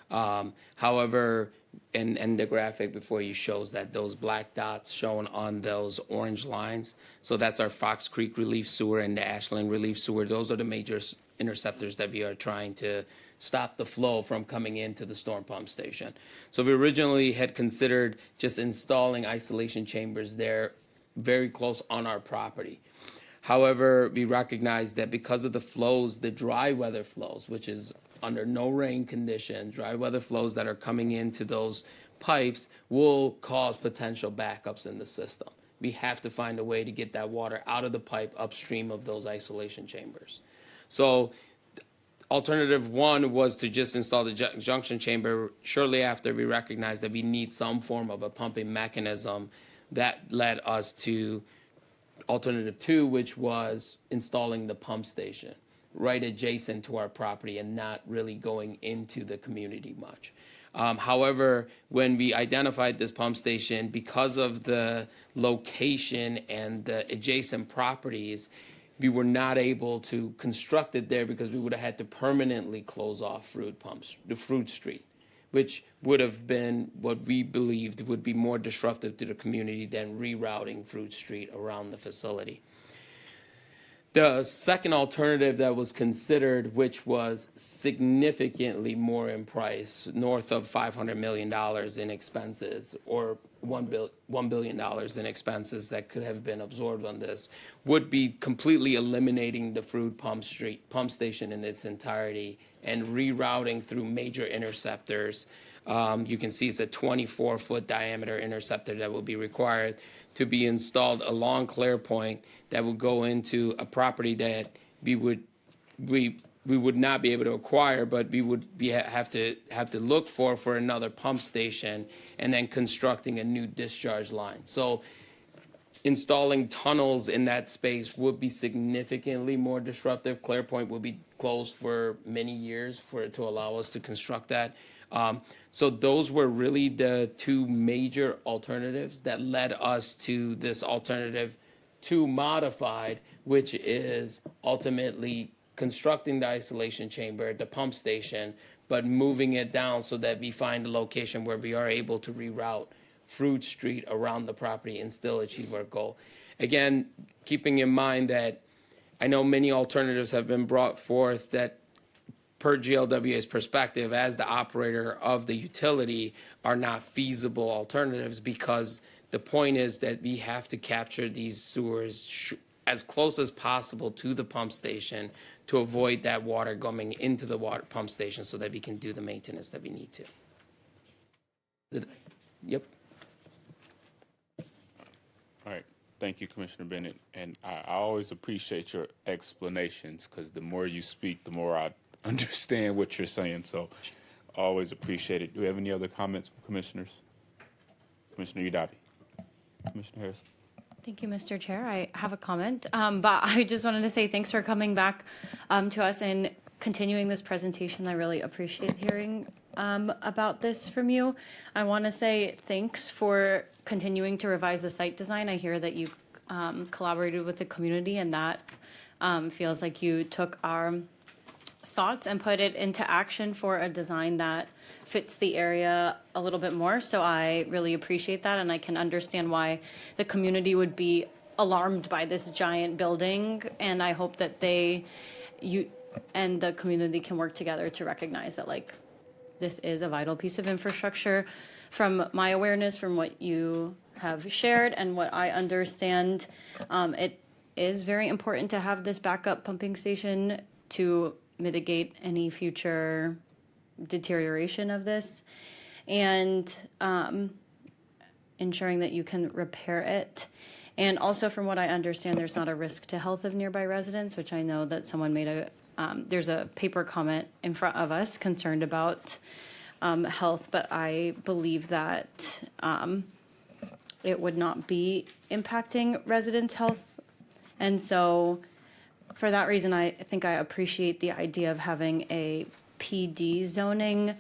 However, and the graphic before you shows that those black dots shown on those orange lines. So that's our Fox Creek Relief Sewer and the Ashland Relief Sewer. Those are the major interceptors that we are trying to stop the flow from coming into the storm pump station. So we originally had considered just installing isolation chambers there very close on our property. However, we recognized that because of the flows, the dry weather flows, which is under no rain condition, dry weather flows that are coming into those pipes will cause potential backups in the system. We have to find a way to get that water out of the pipe upstream of those isolation chambers. So alternative one was to just install the junction chamber. Shortly after, we recognized that we need some form of a pumping mechanism. That led us to alternative two, which was installing the pump station right adjacent to our property and not really going into the community much. However, when we identified this pump station, because of the location and the adjacent properties, we were not able to construct it there because we would have had to permanently close off the Fruit Street, which would have been what we believed would be more disruptive to the community than rerouting Fruit Street around the facility. The second alternative that was considered, which was significantly more in price, north of $500 million in expenses, or $1 billion in expenses that could have been absorbed on this, would be completely eliminating the Frood pump station in its entirety and rerouting through major interceptors. You can see it's a 24-foot diameter interceptor that will be required to be installed along Claire Point that will go into a property that we would not be able to acquire, but we would have to look for another pump station, and then constructing a new discharge line. So installing tunnels in that space would be significantly more disruptive. Claire Point will be closed for many years to allow us to construct that. So those were really the two major alternatives that led us to this alternative 2 modified, which is ultimately constructing the isolation chamber, the pump station, but moving it down so that we find a location where we are able to reroute Fruit Street around the property and still achieve our goal. Again, keeping in mind that I know many alternatives have been brought forth that, per GLWA's perspective, as the operator of the utility, are not feasible alternatives, because the point is that we have to capture these sewers as close as possible to the pump station to avoid that water going into the water pump station so that we can do the maintenance that we need to. Yep.
All right. Thank you, Commissioner Bennett. And I always appreciate your explanations, because the more you speak, the more I understand what you're saying. So always appreciate it. Do we have any other comments from commissioners? Commissioner Udabi. Commissioner Harris.
Thank you, Mr. Chair. I have a comment, but I just wanted to say thanks for coming back to us and continuing this presentation. I really appreciate hearing about this from you. I want to say thanks for continuing to revise the site design. I hear that you collaborated with the community, and that feels like you took our thoughts and put it into action for a design that fits the area a little bit more. So I really appreciate that, and I can understand why the community would be alarmed by this giant building. And I hope that you and the community can work together to recognize that, like, this is a vital piece of infrastructure. From my awareness, from what you have shared and what I understand, it is very important to have this backup pumping station to mitigate any future deterioration of this, and ensuring that you can repair it. And also, from what I understand, there's not a risk to health of nearby residents, which I know that someone made there's a paper comment in front of us concerned about health, but I believe that it would not be impacting residents' health. And so for that reason, I think I appreciate the idea of having a PD zoning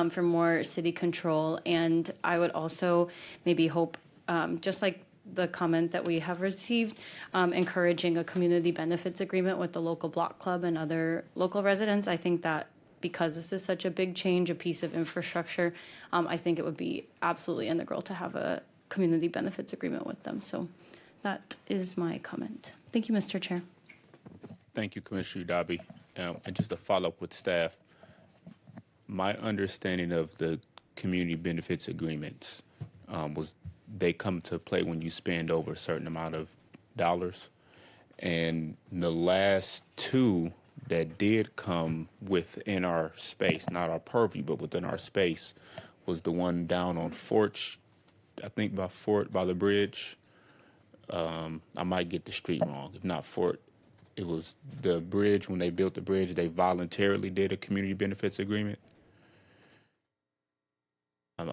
for more city control. And I would also maybe hope, just like the comment that we have received, encouraging a community benefits agreement with the local block club and other local residents. I think that because this is such a big change, a piece of infrastructure, I think it would be absolutely integral to have a community benefits agreement with them. So that is my comment. Thank you, Mr. Chair.
Thank you, Commissioner Udabi. And just to follow up with staff, my understanding of the community benefits agreements was they come to play when you spend over a certain amount of dollars. And the last two that did come within our space, not our purview, but within our space, was the one down on Fort, I think by the bridge. I might get the street wrong. If not Fort, it was the bridge. When they built the bridge, they voluntarily did a community benefits agreement. I'm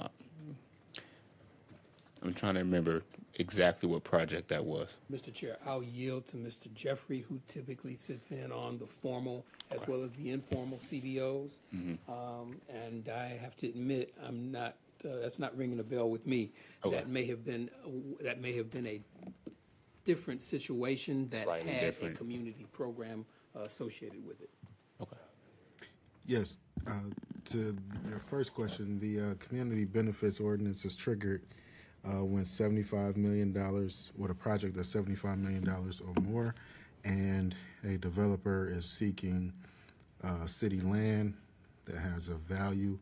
trying to remember exactly what project that was.
Mr. Chair, I'll yield to Mr. Jeffrey, who typically sits in on the formal as well as the informal CBOs. And I have to admit, I'm not. That's not ringing a bell with me. Okay. That may have been a different situation that
Slightly
had
different.
A community program associated with it.
Okay.
Yes. To your first question, the community benefits ordinance is triggered when $75 million, with a project that's $75 million or more, and a developer is seeking city land that has a value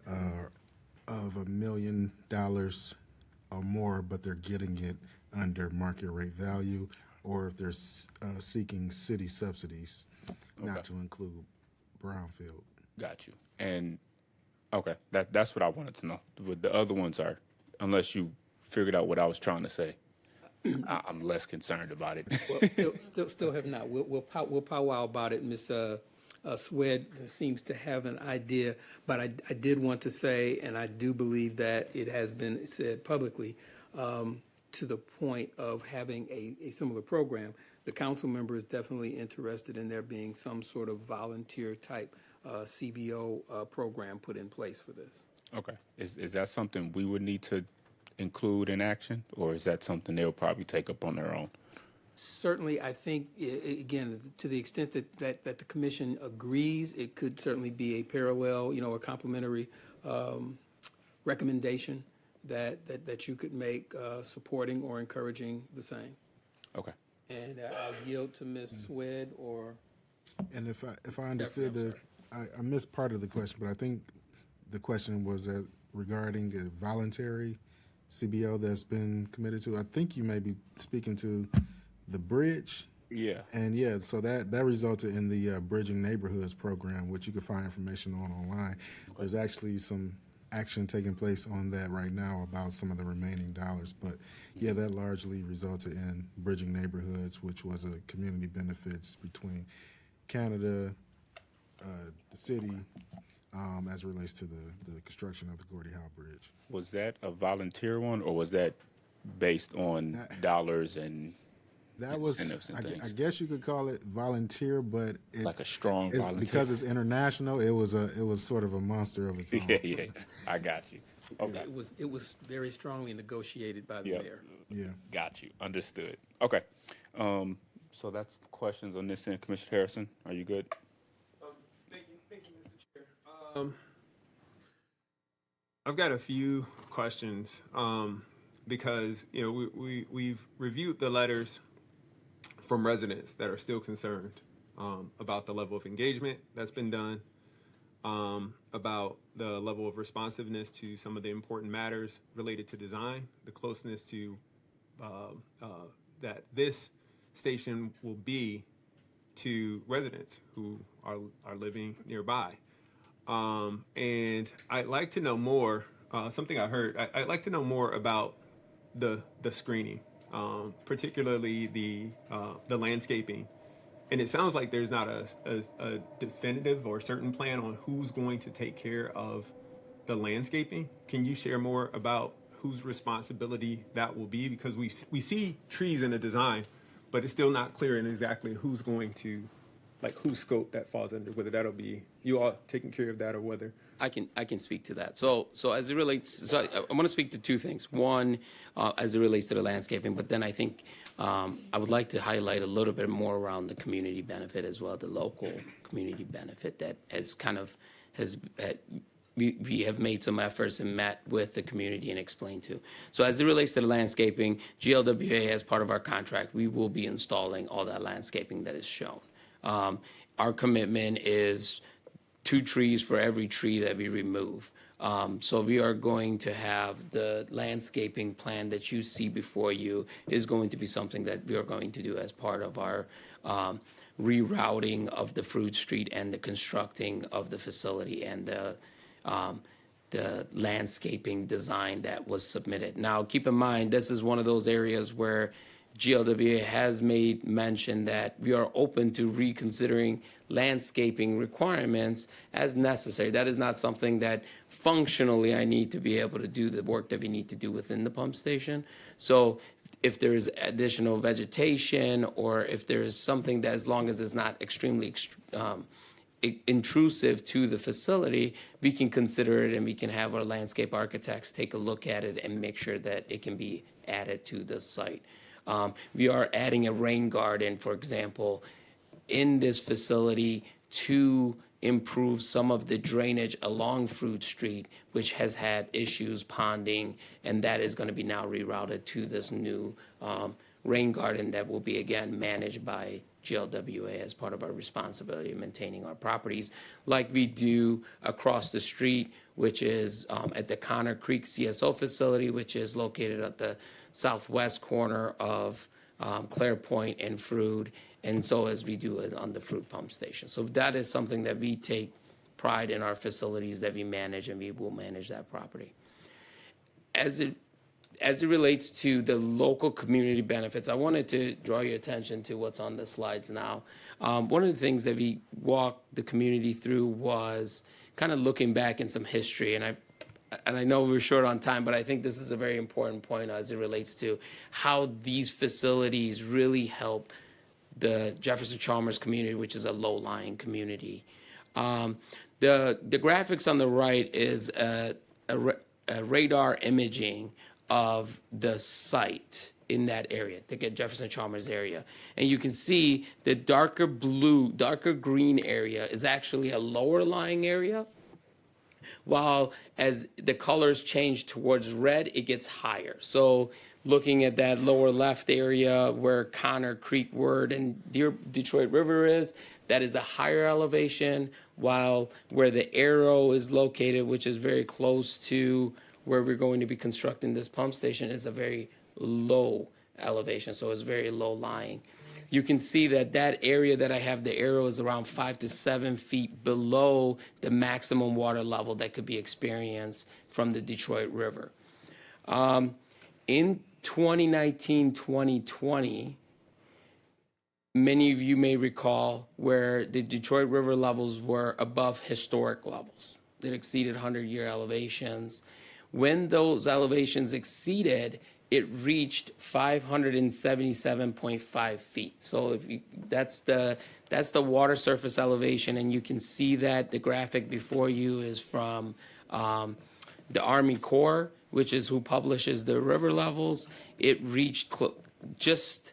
of $1 million or more, but they're getting it under market rate value, or if they're seeking city subsidies, not to include brownfield.
Got you. And okay, that's what I wanted to know. With the other ones are, unless you figured out what I was trying to say, I'm less concerned about it.
Well, still have not. We'll powwow about it. Ms. Swed seems to have an idea, but I did want to say, and I do believe that it has been said publicly, to the point of having a similar program. The council member is definitely interested in there being some sort of volunteer type CBO program put in place for this.
Okay. Is that something we would need to include in action, or is that something they'll probably take up on their own?
Certainly, I think, again, to the extent that the commission agrees, it could certainly be a parallel, a complementary recommendation that you could make supporting or encouraging the same.
Okay.
And I'll yield to Ms. Swed or.
And if I understood I missed part of the question, but I think the question was regarding a voluntary CBO that's been committed to. I think you may be speaking to the bridge.
Yeah.
And so that resulted in the Bridging Neighborhoods program, which you can find information on online. There's actually some action taking place on that right now about some of the remaining dollars. But yeah, that largely resulted in Bridging Neighborhoods, which was a community benefits between Canada, the city, as it relates to the construction of the Gordie Howe Bridge.
Was that a volunteer one, or was that based on dollars and
that was,
incentives and things?
I guess you could call it volunteer, but it's
like a strong volunteer.
Because it's international. It was sort of a monster of its own.
Yeah, I got you. Okay.
It was very strongly negotiated by the mayor.
Yeah,
got you. Understood. Okay. So that's the questions on this end. Commissioner Harrison, are you good?
Thank you, Mr. Chair. I've got a few questions because we've reviewed the letters from residents that are still concerned about the level of engagement that's been done, about the level of responsiveness to some of the important matters related to design, the closeness to that this station will be to residents who are living nearby. And I'd like to know more, something I heard, I'd like to know more about the screening, particularly the landscaping. And it sounds like there's not a definitive or certain plan on who's going to take care of the landscaping. Can you share more about whose responsibility that will be? Because we see trees in the design, but it's still not clear in exactly who's going to, like whose scope that falls under, whether that'll be you all taking care of that or whether.
I can speak to that. So as it relates, I want to speak to two things. One, as it relates to the landscaping, but then I think I would like to highlight a little bit more around the community benefit as well, the local community benefit that we have made some efforts and met with the community and explained to. So as it relates to the landscaping, GLWA, as part of our contract, we will be installing all that landscaping that is shown. Our commitment is 2 trees for every tree that we remove. So we are going to have the landscaping plan that you see before you is going to be something that we are going to do as part of our rerouting of the Fruit Street and the constructing of the facility and the landscaping design that was submitted. Now, keep in mind, this is one of those areas where GLWA has made mention that we are open to reconsidering landscaping requirements as necessary. That is not something that functionally I need to be able to do the work that we need to do within the pump station. So if there's additional vegetation or if there's something that, as long as it's not extremely intrusive to the facility, we can consider it and we can have our landscape architects take a look at it and make sure that it can be added to the site. We are adding a rain garden, for example, in this facility to improve some of the drainage along Fruit Street, which has had issues ponding, and that is going to be now rerouted to this new rain garden that will be, again, managed by GLWA as part of our responsibility of maintaining our properties, like we do across the street, which is at the Connor Creek CSO facility, which is located at the southwest corner of Claire Point and Frood, and so as we do it on the Frood pump station. So that is something that we take pride in our facilities that we manage, and we will manage that property. As it relates to the local community benefits, I wanted to draw your attention to what's on the slides now. One of the things that we walked the community through was kind of looking back in some history, and I know we're short on time, but I think this is a very important point as it relates to how these facilities really help the Jefferson Chalmers community, which is a low-lying community. The graphics on the right is a radar imaging of the site in that area, the Jefferson Chalmers area. And you can see the darker green area is actually a lower lying area, while as the colors change towards red, it gets higher. So looking at that lower left area where Connor Creek Word and Detroit River is, that is a higher elevation, while where the arrow is located, which is very close to where we're going to be constructing this pump station, is a very low elevation, so it's very low lying. You can see that that area that I have the arrow is around 5 to 7 feet below the maximum water level that could be experienced from the Detroit River. In 2019, 2020, many of you may recall where the Detroit River levels were above historic levels. It exceeded 100-year elevations. When those elevations exceeded, it reached 577.5 feet. So that's the water surface elevation, and you can see that the graphic before you is from the Army Corps, which is who publishes the river levels. It reached just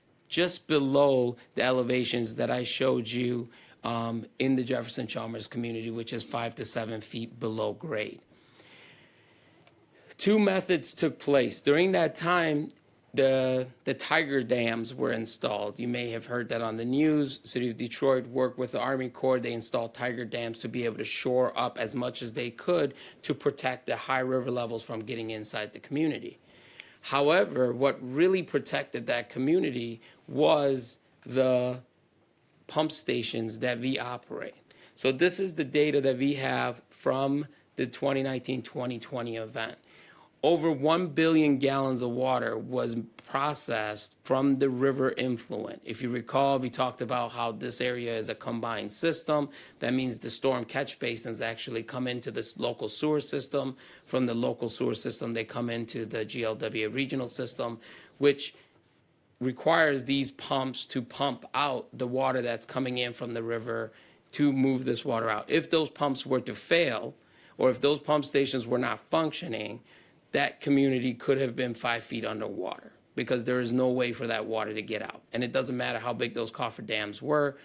below the elevations that I showed you in the Jefferson Chalmers community, which is 5 to 7 feet below grade. Two methods took place. During that time, the Tiger dams were installed. You may have heard that on the news. City of Detroit worked with the Army Corps. They installed Tiger dams to be able to shore up as much as they could to protect the high river levels from getting inside the community. However, what really protected that community was the pump stations that we operate. So this is the data that we have from the 2019-2020 event. Over 1 billion gallons of water was processed from the river influent. If you recall, we talked about how this area is a combined system. That means the storm catch basins actually come into this local sewer system. From the local sewer system, they come into the GLWA regional system, which requires these pumps to pump out the water that's coming in from the river to move this water out. If those pumps were to fail, or if those pump stations were not functioning, that community could have been 5 feet underwater because there is no way for that water to get out. And it doesn't matter how big those coffer dams were,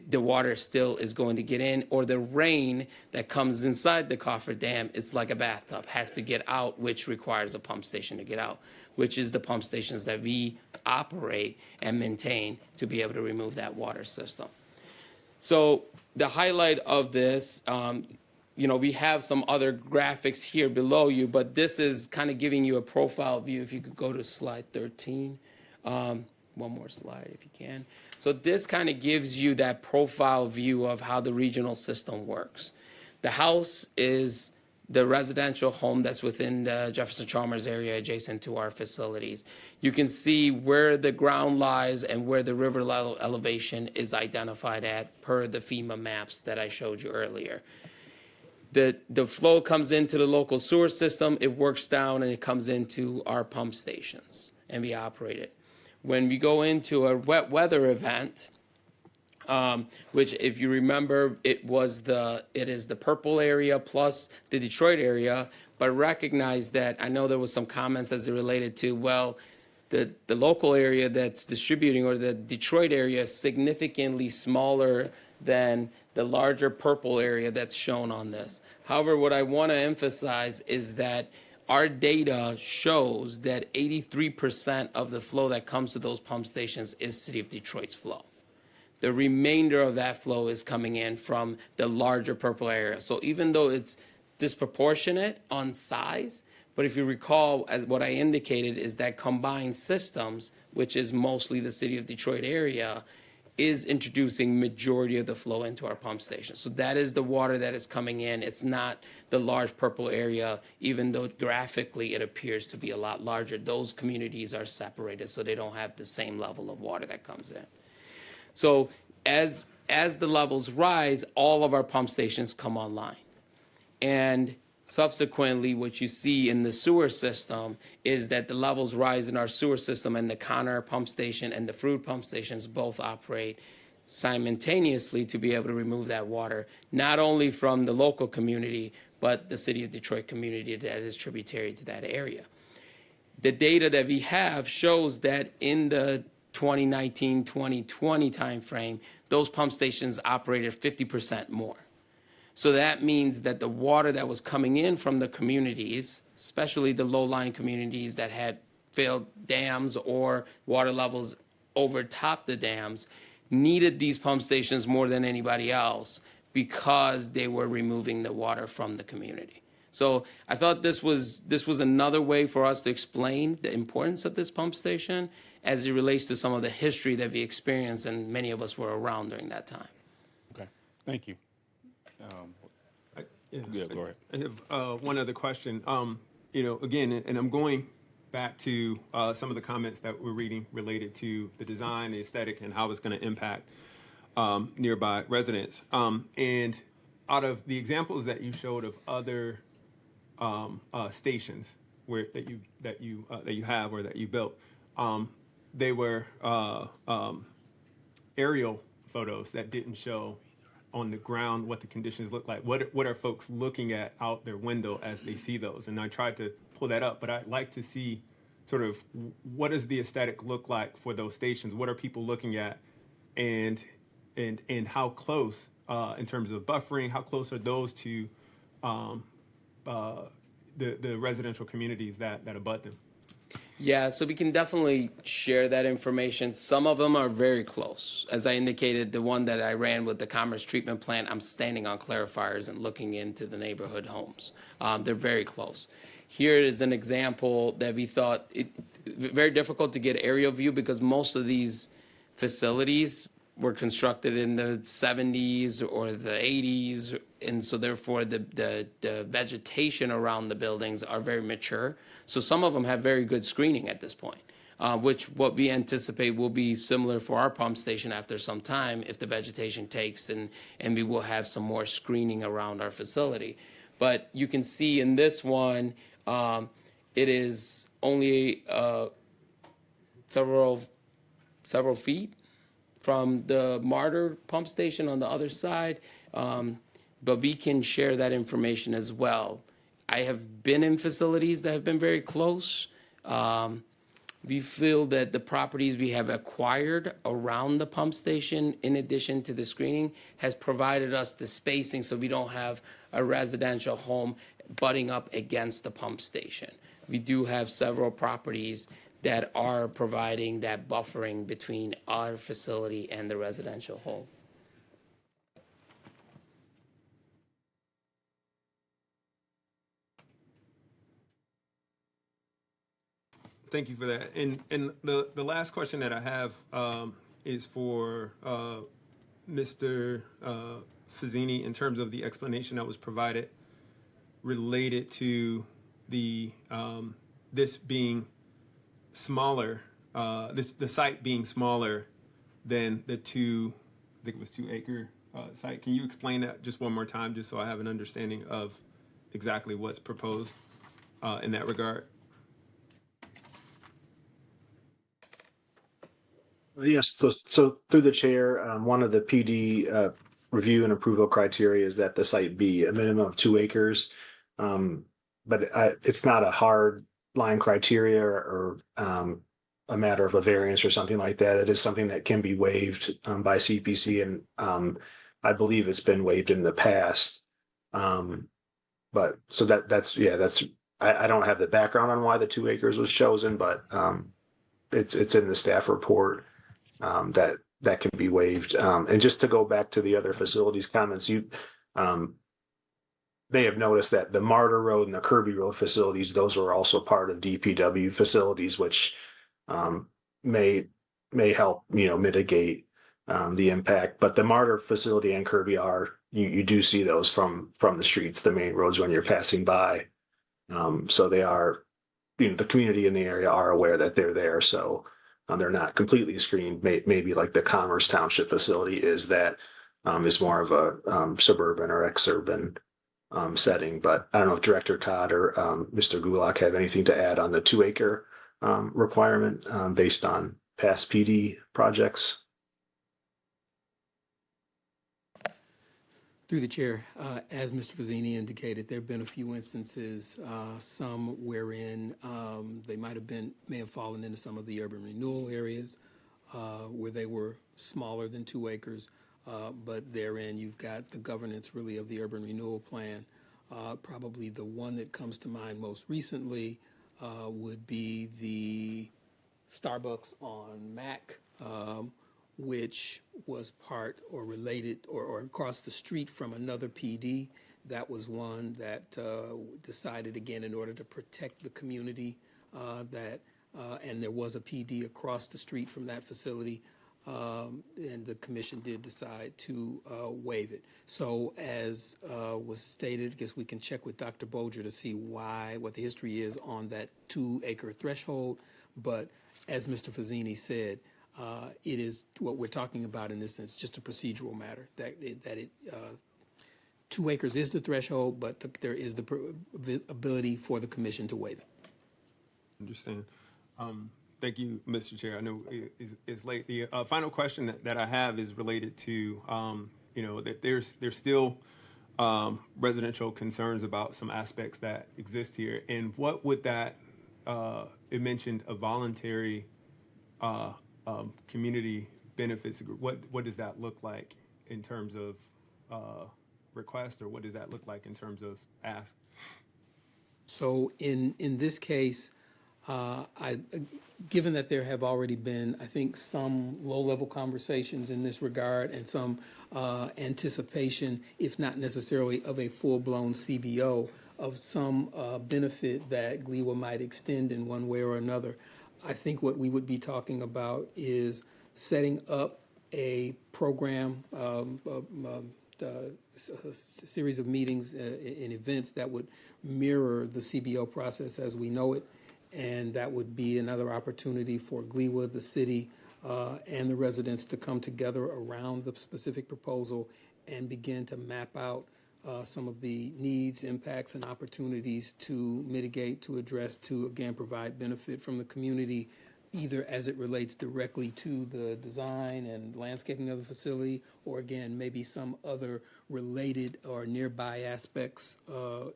the water still is going to get in, or the rain that comes inside the coffer dam, it's like a bathtub, has to get out, which requires a pump station to get out, which is the pump stations that we operate and maintain to be able to remove that water system. So the highlight of this, we have some other graphics here below you, but this is kind of giving you a profile view. If you could go to slide 13. One more slide if you can. So this kind of gives you that profile view of how the regional system works. The house is the residential home that's within the Jefferson Chalmers area adjacent to our facilities. You can see where the ground lies and where the river level elevation is identified at per the FEMA maps that I showed you earlier. The flow comes into the local sewer system, it works down, and it comes into our pump stations, and we operate it. When we go into a wet weather event, which if you remember, it is the purple area plus the Detroit area, but recognize that I know there was some comments as it related to, well, the local area that's distributing, or the Detroit area, is significantly smaller than the larger purple area that's shown on this. However, what I want to emphasize is that our data shows that 83% of the flow that comes to those pump stations is City of Detroit's flow. The remainder of that flow is coming in from the larger purple area. So even though it's disproportionate on size, but if you recall, as what I indicated, is that combined systems, which is mostly the City of Detroit area, is introducing majority of the flow into our pump station. So that is the water that is coming in. It's not the large purple area, even though graphically it appears to be a lot larger. Those communities are separated, so they don't have the same level of water that comes in. So as the levels rise, all of our pump stations come online. And subsequently, what you see in the sewer system is that the levels rise in our sewer system, and the Connor pump station and the Fruit pump stations both operate simultaneously to be able to remove that water, not only from the local community, but the City of Detroit community that is tributary to that area. The data that we have shows that in the 2019-2020 timeframe, those pump stations operated 50% more. So that means that the water that was coming in from the communities, especially the low-lying communities that had failed dams or water levels overtopped the dams, needed these pump stations more than anybody else because they were removing the water from the community. So I thought this was another way for us to explain the importance of this pump station as it relates to some of the history that we experienced, and many of us were around during that time.
Okay, thank you. Yeah, go ahead.
I have one other question. Again, and I'm going back to some of the comments that we're reading related to the design, the aesthetic, and how it's going to impact nearby residents. And out of the examples that you showed of other stations that you have or that you built, they were aerial photos that didn't show on the ground what the conditions look like. What are folks looking at out their window as they see those? And I tried to pull that up, but I'd like to see sort of what does the aesthetic look like for those stations? What are people looking at, and how close in terms of buffering? How close are those to the residential communities that abut them?
Yeah, so we can definitely share that information. Some of them are very close. As I indicated, the one that I ran with the Commerce Treatment Plant, I'm standing on clarifiers and looking into the neighborhood homes. They're very close. Here is an example that we thought very difficult to get aerial view because most of these facilities were constructed in the 70s or the 80s, and so therefore the vegetation around the buildings are very mature. So some of them have very good screening at this point, which what we anticipate will be similar for our pump station after some time if the vegetation takes, and we will have some more screening around our facility. But you can see in this one, it is only several feet from the Martyr pump station on the other side, but we can share that information as well. I have been in facilities that have been very close. We feel that the properties we have acquired around the pump station, in addition to the screening, has provided us the spacing so we don't have a residential home butting up against the pump station. We do have several properties that are providing that buffering between our facility and the residential home.
Thank you for that. And the last question that I have is for Mr. Fazzini in terms of the explanation that was provided related to the this being smaller, the site being smaller than the I think it was 2 acre site. Can you explain that just one more time, just so I have an understanding of exactly what's proposed in that regard?
Yes, so through the chair, one of the PD review and approval criteria is that the site be a minimum of 2 acres. But it's not a hard line criteria or a matter of a variance or something like that. It is something that can be waived by CPC, and I believe it's been waived in the past. But so that's I don't have the background on why the 2 acres was chosen, but it's in the staff report that can be waived. And just to go back to the other facilities comments, um, may have noticed that the Martyr Road and the Kirby Road facilities, those were also part of DPW facilities, which um, may help mitigate the impact. But the Martyr facility and Kirby are you do see those from the streets, the main roads when you're passing by. So they are, the community in the area are aware that they're there. So they're not completely screened. Maybe like the Commerce Township facility is that is more of a suburban or exurban setting. But I don't know if Director Todd or Mr. Gulak have anything to add on the 2 acre requirement based on past PD projects.
Through the chair, as Mr. Fazzini indicated, there have been a few instances, some wherein they may have fallen into some of the urban renewal areas where they were smaller than 2 acres, but therein you've got the governance really of the urban renewal plan. Probably the one that comes to mind most recently would be the Starbucks on Mac, which was part or related or across the street from another PD. That was one that decided, again, in order to protect the community, and there was a PD across the street from that facility, and the commission did decide to waive it. So as was stated, I guess we can check with Dr. Bolger to see what the history is on that 2 acre threshold. But as Mr. Fazzini said, it is what we're talking about in this sense, just a procedural matter, that 2 acres is the threshold, but there is the ability for the commission to waive it.
Understand. Thank you, Mr. Chair. I know it's late. The final question that I have is related to, that there's still residential concerns about some aspects that exist here. And what would that, it mentioned a voluntary community benefits. What does that look like in terms of request, or what does that look like in terms of ask?
So in this case, given that there have already been, I think, some low-level conversations in this regard and some anticipation, if not necessarily of a full-blown CBO, of some benefit that GLEWA might extend in one way or another, I think what we would be talking about is setting up a program, a series of meetings and events that would mirror the CBO process as we know it. And that would be another opportunity for GLEWA, the city, and the residents to come together around the specific proposal and begin to map out some of the needs, impacts, and opportunities to mitigate, to address, to, again, provide benefit from the community, either as it relates directly to the design and landscaping of the facility, or again, maybe some other related or nearby aspects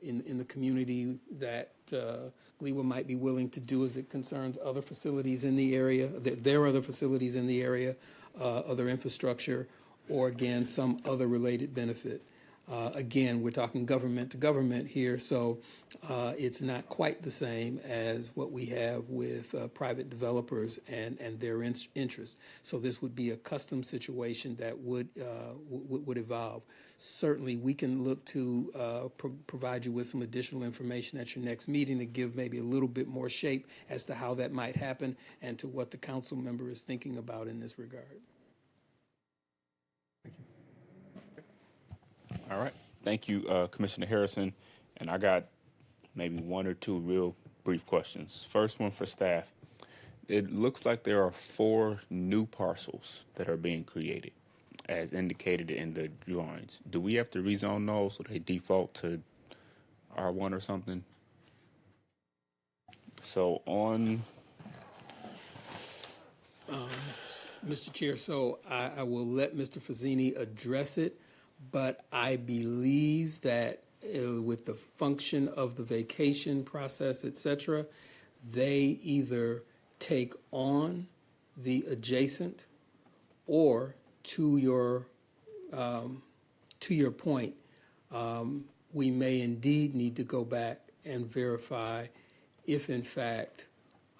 in the community that GLEWA might be willing to do as it concerns other facilities in the area, their other facilities in the area, other infrastructure, or again, some other related benefit. Again, we're talking government to government here, so it's not quite the same as what we have with private developers and their interest. So this would be a custom situation that would evolve. Certainly, we can look to provide you with some additional information at your next meeting to give maybe a little bit more shape as to how that might happen and to what the council member is thinking about in this regard.
All right. Thank you, Commissioner Harrison. And I got maybe one or two real brief questions. First one for staff. It looks like there are 4 new parcels that are being created, as indicated in the drawings. Do we have to rezone those so they default to R1 or something? So on...
Mr. Chair, so I will let Mr. Fazzini address it, but I believe that with the function of the vacation process, et cetera, they either take on the adjacent, or to your point, we may indeed need to go back and verify if in fact,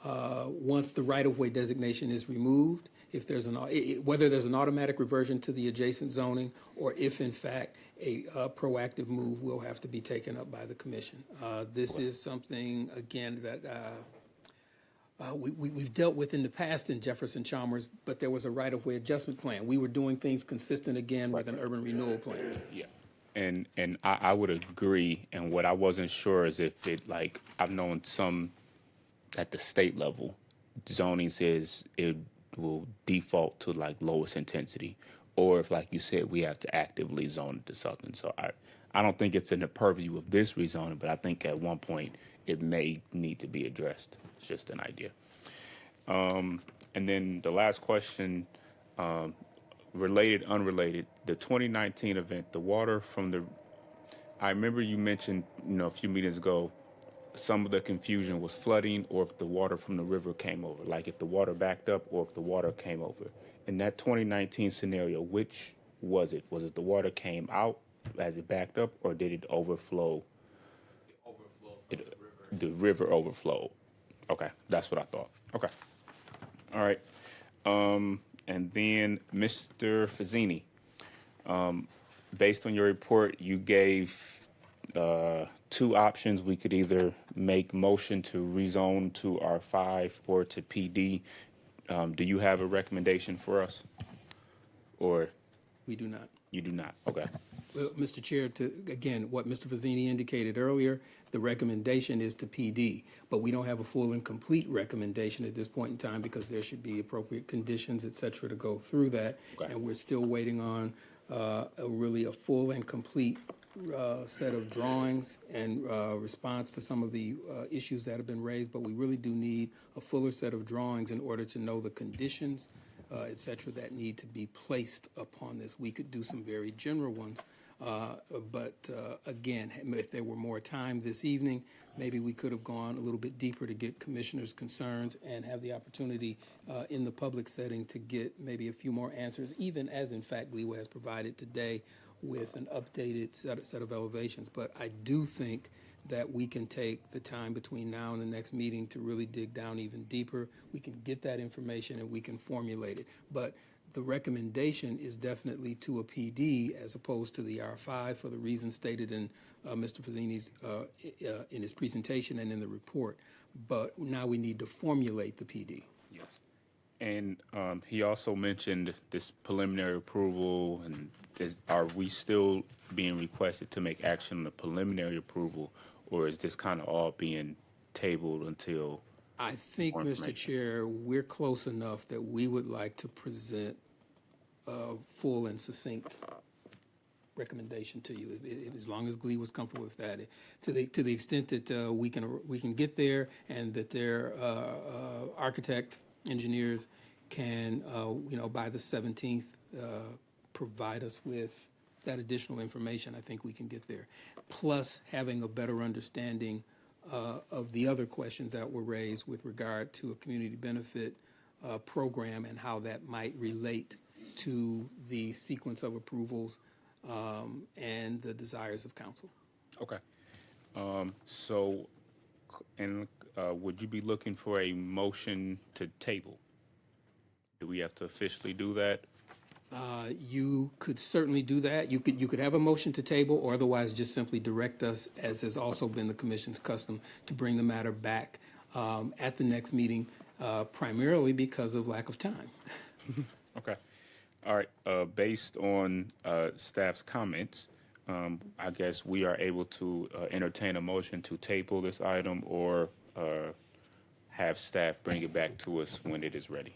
once the right-of-way designation is removed, if there's whether there's an automatic reversion to the adjacent zoning, or if in fact a proactive move will have to be taken up by the commission. This is something, again, that we've dealt with in the past in Jefferson Chalmers, but there was a right-of-way adjustment plan. We were doing things consistent again with an urban renewal plan.
Yeah. And I would agree. And what I wasn't sure is if it, like, I've known some at the state level, zoning says it will default to like lowest intensity, or if, like you said, we have to actively zone it to something. So I don't think it's in the purview of this rezoning, but I think at one point it may need to be addressed. It's just an idea. And then the last question, related, unrelated, the 2019 event, the water from the, I remember you mentioned, a few meetings ago, some of the confusion was flooding or if the water from the river came over, like if the water backed up or if the water came over. In that 2019 scenario, which was it? Was it the water came out as it backed up, or did it overflow? The river overflowed. Okay, that's what I thought. Okay. All right. And then Mr. Fazzini, based on your report, you gave two options. We could either make motion to rezone to R5 or to PD. Do you have a recommendation for us? Or
We do not.
you do not? Okay.
Well, Mr. Chair, again, what Mr. Fazzini indicated earlier, the recommendation is to PD, but we don't have a full and complete recommendation at this point in time because there should be appropriate conditions, et cetera, to go through that.
Okay.
And we're still waiting on a full and complete set of drawings and response to some of the issues that have been raised, but we really do need a fuller set of drawings in order to know the conditions, et cetera, that need to be placed upon this. We could do some very general ones, but again, if there were more time this evening, maybe we could have gone a little bit deeper to get commissioners' concerns and have the opportunity in the public setting to get maybe a few more answers, even as in fact GLEWA has provided today with an updated set of elevations. But I do think that we can take the time between now and the next meeting to really dig down even deeper. We can get that information and we can formulate it. But the recommendation is definitely to a PD as opposed to the R5 for the reasons stated in Mr. Fazzini's in his presentation and in the report. But now we need to formulate the PD.
Yes. And he also mentioned this preliminary approval, and are we still being requested to make action on the preliminary approval, or is this kind of all being tabled until?
I think, Mr. Chair, we're close enough that we would like to present a full and succinct recommendation to you, as long as GLE was comfortable with that. To the extent that we can get there, and that their architect, engineers can, by the 17th, provide us with that additional information, I think we can get there. Plus, having a better understanding of the other questions that were raised with regard to a community benefit program and how that might relate to the sequence of approvals and the desires of council.
Okay. Would you be looking for a motion to table? Do we have to officially do that?
You could certainly do that. You could have a motion to table, or otherwise just simply direct us, as has also been the commission's custom, to bring the matter back at the next meeting, primarily because of lack of time.
Okay. All right. Based on staff's comments, I guess we are able to entertain a motion to table this item, or have staff bring it back to us when it is ready.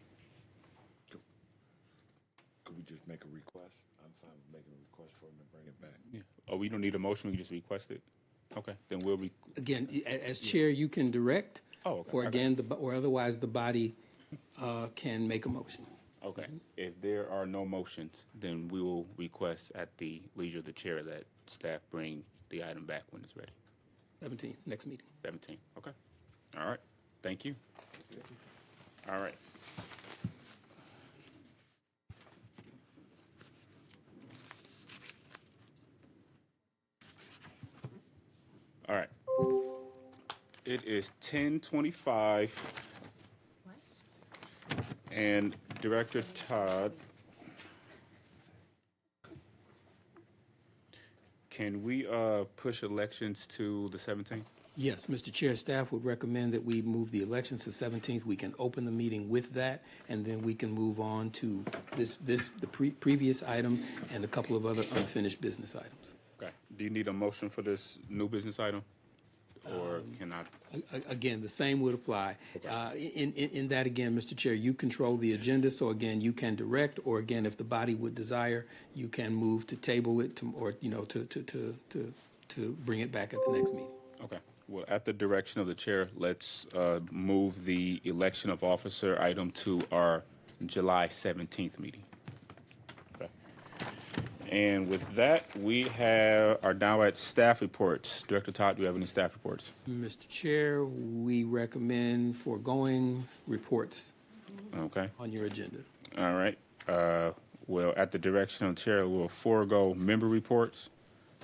Could we just make a request? I'm fine with making a request for them to bring it back.
Yeah. Oh, we don't need a motion. We can just request it. Okay. Then we'll
Again, as chair, you can direct,
okay.
or again, or otherwise the body can make a motion.
Okay. If there are no motions, then we will request at the leisure of the chair that staff bring the item back when it's ready.
17th, next meeting.
17. Okay. All right. Thank you. All right. All right. It is 10:25. And Director Todd, can we push elections to the 17th?
Yes, Mr. Chair, staff would recommend that we move the elections to 17th. We can open the meeting with that, and then we can move on to the previous item and a couple of other unfinished business items.
Okay. Do you need a motion for this new business item? Or can I?
Again, the same would apply. In that, again, Mr. Chair, you control the agenda, so again, you can direct, or again, if the body would desire, you can move to table it to, or, you know, to bring it back at the next meeting.
Okay. Well, at the direction of the chair, let's move the election of officer item to our July 17th meeting. Okay. And with that, we are now at staff reports. Director Todd, do you have any staff reports?
Mr. Chair, we recommend foregoing reports
Okay.
on your agenda.
All right. Well, at the direction of the chair, we'll forego member reports.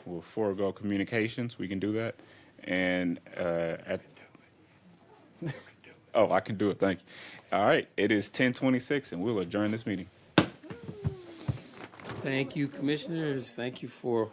We'll forego communications. We can do that. And oh, I can do it. Thank you. All right. It is 10:26, and we'll adjourn this meeting.
Thank you, commissioners. Thank you for.